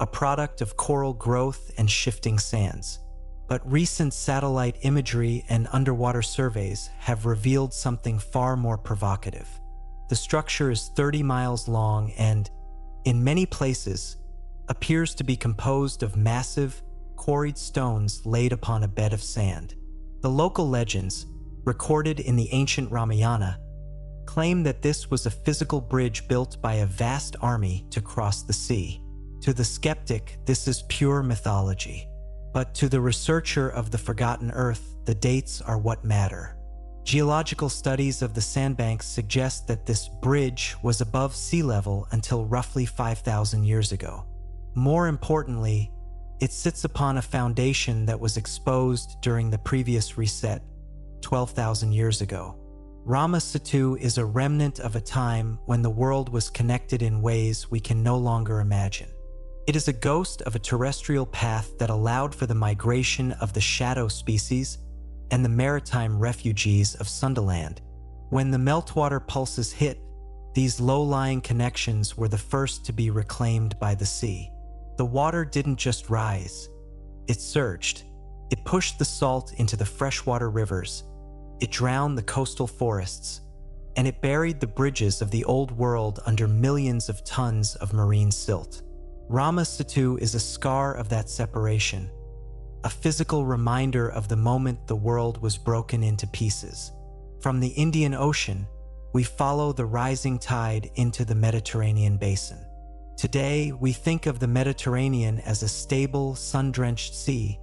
a product of coral growth and shifting sands. But recent satellite imagery and underwater surveys have revealed something far more provocative. The structure is 30 miles long and, in many places, appears to be composed of massive, quarried stones laid upon a bed of sand. The local legends, recorded in the ancient Ramayana, claim that this was a physical bridge built by a vast army to cross the sea. To the skeptic, this is pure mythology. But to the researcher of the forgotten earth, the dates are what matter. Geological studies of the sandbanks suggest that this bridge was above sea level until roughly 5,000 years ago. More importantly, it sits upon a foundation that was exposed during the previous reset, 12,000 years ago. Rama Setu is a remnant of a time when the world was connected in ways we can no longer imagine. It is a ghost of a terrestrial path that allowed for the migration of the shadow species and the maritime refugees of Sundaland. When the meltwater pulses hit, These low-lying connections were the first to be reclaimed by the sea. The water didn't just rise, it surged. It pushed the salt into the freshwater rivers, it drowned the coastal forests, and it buried the bridges of the old world under millions of tons of marine silt. Rama Setu is a scar of that separation, a physical reminder of the moment the world was broken into pieces. From the Indian Ocean, we follow the rising tide into the Mediterranean basin. Today, we think of the Mediterranean as a stable, sun-drenched sea,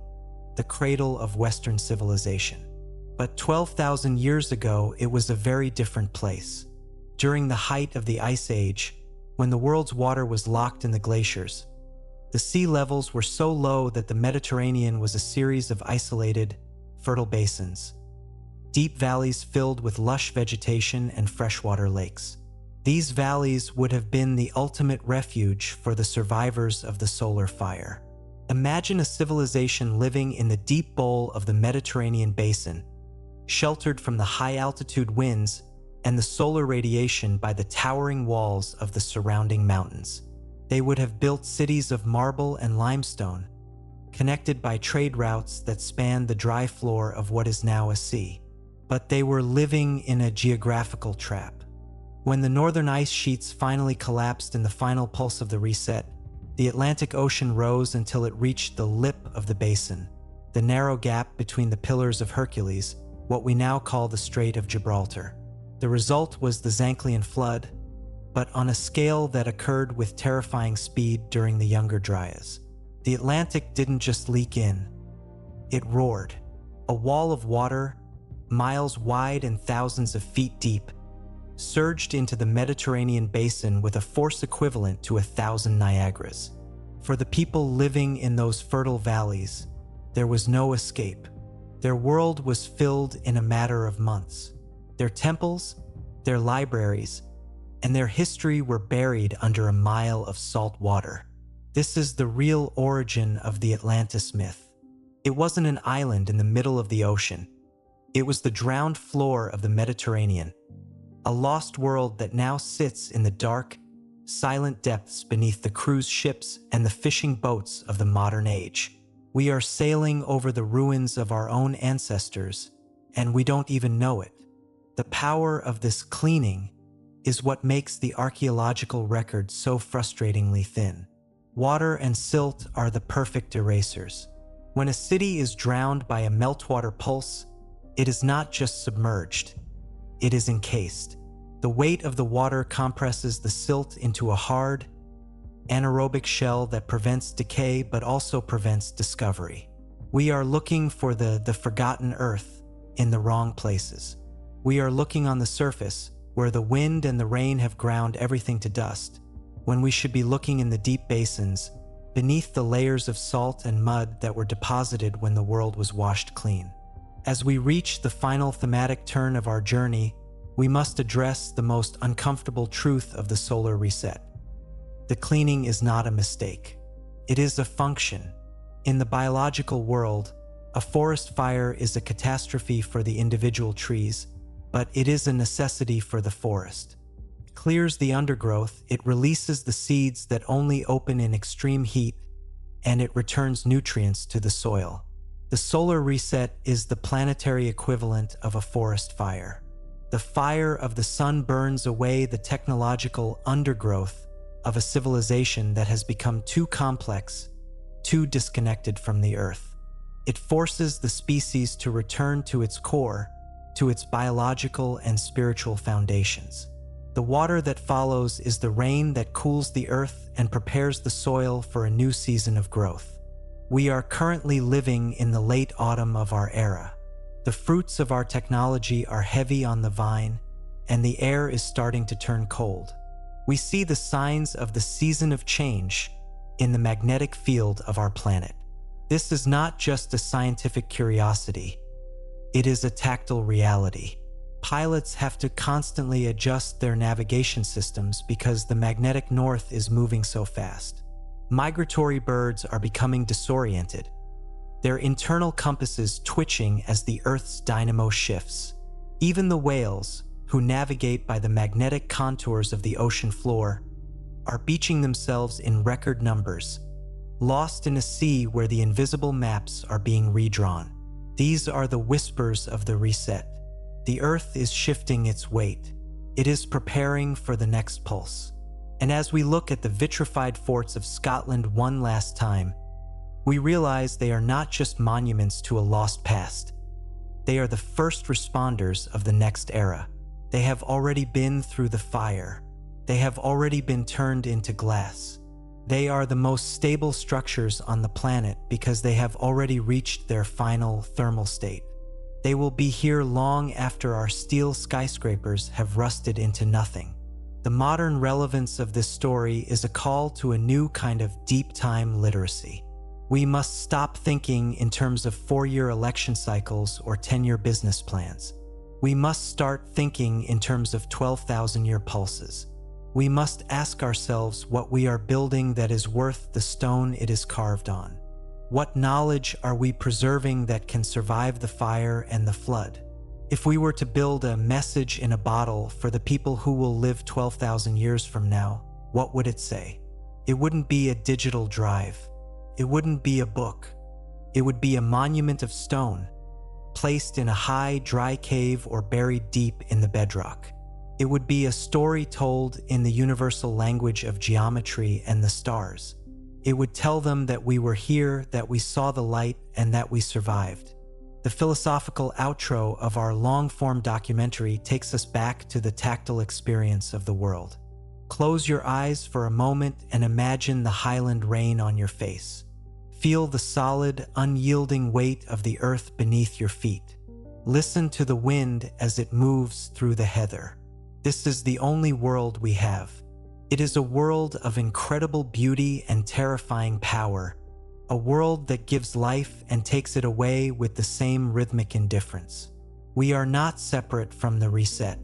the cradle of Western civilization. But 12,000 years ago, it was a very different place. During the height of the Ice Age, when the world's water was locked in the glaciers, the sea levels were so low that the Mediterranean was a series of isolated, fertile basins, deep valleys filled with lush vegetation and freshwater lakes. These valleys would have been the ultimate refuge for the survivors of the solar fire. Imagine a civilization living in the deep bowl of the Mediterranean basin, sheltered from the high-altitude winds and the solar radiation by the towering walls of the surrounding mountains. They would have built cities of marble and limestone, connected by trade routes that spanned the dry floor of what is now a sea. But they were living in a geographical trap. When the northern ice sheets finally collapsed in the final pulse of the reset, the Atlantic Ocean rose until it reached the lip of the basin, the narrow gap between the Pillars of Hercules, what we now call the Strait of Gibraltar. The result was the Zanclean flood, but on a scale that occurred with terrifying speed during the Younger Dryas. The Atlantic didn't just leak in, it roared. A wall of water, miles wide and thousands of feet deep, surged into the Mediterranean basin with a force equivalent to 1,000 Niagaras. For the people living in those fertile valleys, there was no escape. Their world was filled in a matter of months. Their temples, their libraries, and their history were buried under a mile of salt water. This is the real origin of the Atlantis myth. It wasn't an island in the middle of the ocean. It was the drowned floor of the Mediterranean, a lost world that now sits in the dark, silent depths beneath the cruise ships and the fishing boats of the modern age. We are sailing over the ruins of our own ancestors, and we don't even know it. The power of this cleaning is what makes the archaeological record so frustratingly thin. Water and silt are the perfect erasers. When a city is drowned by a meltwater pulse, it is not just submerged, it is encased. The weight of the water compresses the silt into a hard, anaerobic shell that prevents decay but also prevents discovery. We are looking for the forgotten earth in the wrong places. We are looking on the surface, where the wind and the rain have ground everything to dust, when we should be looking in the deep basins, beneath the layers of salt and mud that were deposited when the world was washed clean. As we reach the final thematic turn of our journey, we must address the most uncomfortable truth of the solar reset. The cleaning is not a mistake. It is a function. In the biological world, a forest fire is a catastrophe for the individual trees, but it is a necessity for the forest. It clears the undergrowth, it releases the seeds that only open in extreme heat, and it returns nutrients to the soil. The solar reset is the planetary equivalent of a forest fire. The fire of the sun burns away the technological undergrowth of a civilization that has become too complex, too disconnected from the earth. It forces the species to return to its core, to its biological and spiritual foundations. The water that follows is the rain that cools the earth and prepares the soil for a new season of growth. We are currently living in the late autumn of our era. The fruits of our technology are heavy on the vine, and the air is starting to turn cold. We see the signs of the season of change in the magnetic field of our planet. This is not just a scientific curiosity. It is a tactile reality. Pilots have to constantly adjust their navigation systems because the magnetic north is moving so fast. Migratory birds are becoming disoriented, their internal compasses twitching as the Earth's dynamo shifts. Even the whales, who navigate by the magnetic contours of the ocean floor, are beaching themselves in record numbers, lost in a sea where the invisible maps are being redrawn. These are the whispers of the reset. The Earth is shifting its weight. It is preparing for the next pulse. And as we look at the vitrified forts of Scotland one last time, we realize they are not just monuments to a lost past. They are the first responders of the next era. They have already been through the fire. They have already been turned into glass. They are the most stable structures on the planet because they have already reached their final thermal state. They will be here long after our steel skyscrapers have rusted into nothing. The modern relevance of this story is a call to a new kind of deep time literacy. We must stop thinking in terms of 4-year election cycles or 10-year business plans. We must start thinking in terms of 12,000-year pulses. We must ask ourselves what we are building that is worth the stone it is carved on. What knowledge are we preserving that can survive the fire and the flood? If we were to build a message in a bottle for the people who will live 12,000 years from now, what would it say? It wouldn't be a digital drive. It wouldn't be a book. It would be a monument of stone, placed in a high, dry cave or buried deep in the bedrock. It would be a story told in the universal language of geometry and the stars. It would tell them that we were here, that we saw the light, and that we survived. The philosophical outro of our long-form documentary takes us back to the tactile experience of the world. Close your eyes for a moment and imagine the highland rain on your face. Feel the solid, unyielding weight of the earth beneath your feet. Listen to the wind as it moves through the heather. This is the only world we have. It is a world of incredible beauty and terrifying power, a world that gives life and takes it away with the same rhythmic indifference. We are not separate from the reset.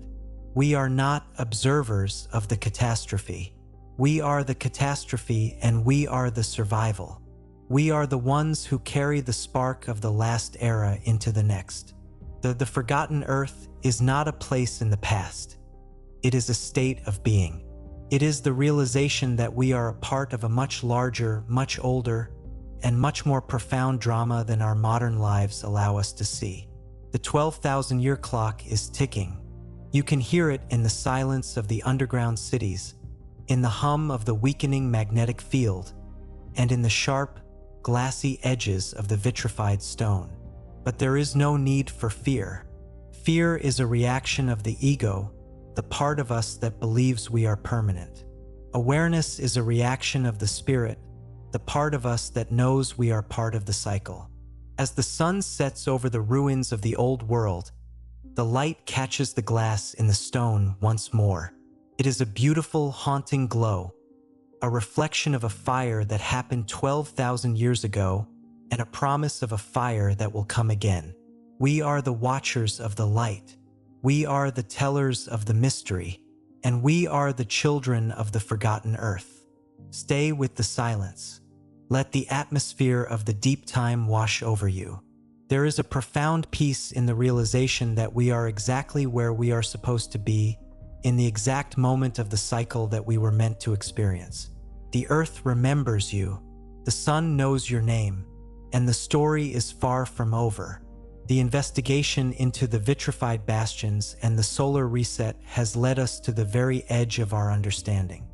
We are not observers of the catastrophe. We are the catastrophe and we are the survival. We are the ones who carry the spark of the last era into the next. The forgotten earth is not a place in the past. It is a state of being. It is the realization that we are a part of a much larger, much older, and much more profound drama than our modern lives allow us to see. The 12,000-year clock is ticking. You can hear it in the silence of the underground cities, in the hum of the weakening magnetic field, and in the sharp, glassy edges of the vitrified stone. But there is no need for fear. Fear is a reaction of the ego, the part of us that believes we are permanent. Awareness is a reaction of the spirit, the part of us that knows we are part of the cycle. As the sun sets over the ruins of the old world, the light catches the glass in the stone once more. It is a beautiful, haunting glow, a reflection of a fire that happened 12,000 years ago and a promise of a fire that will come again. We are the watchers of the light. We are the tellers of the mystery, and we are the children of the forgotten earth. Stay with the silence. Let the atmosphere of the deep time wash over you. There is a profound peace in the realization that we are exactly where we are supposed to be, in the exact moment of the cycle that we were meant to experience. The earth remembers you, the sun knows your name, and the story is far from over. The investigation into the vitrified bastions and the solar reset has led us to the very edge of our understanding.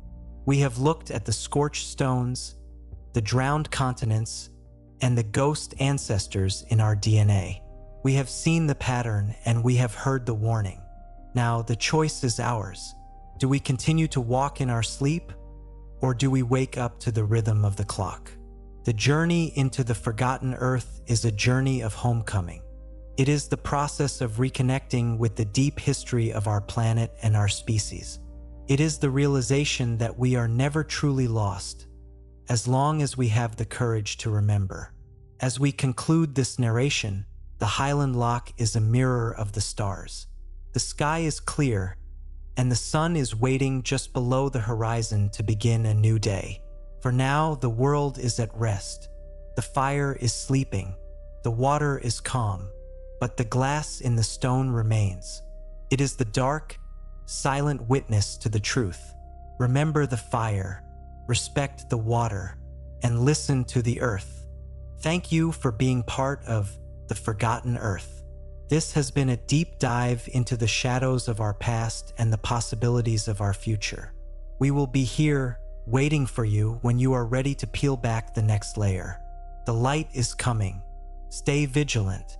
We have looked at the scorched stones, the drowned continents, and the ghost ancestors in our DNA. We have seen the pattern and we have heard the warning. Now the choice is ours. Do we continue to walk in our sleep, or do we wake up to the rhythm of the clock? The journey into the forgotten earth is a journey of homecoming. It is the process of reconnecting with the deep history of our planet and our species. It is the realization that we are never truly lost, as long as we have the courage to remember. As we conclude this narration, the Highland Loch is a mirror of the stars. The sky is clear, and the sun is waiting just below the horizon to begin a new day. For now, the world is at rest. The fire is sleeping. The water is calm. But the glass in the stone remains. It is the dark, silent witness to the truth. Remember the fire, respect the water, and listen to the earth. Thank you for being part of the Forgotten Earth. This has been a deep dive into the shadows of our past and the possibilities of our future. We will be here waiting for you when you are ready to peel back the next layer. The light is coming. Stay vigilant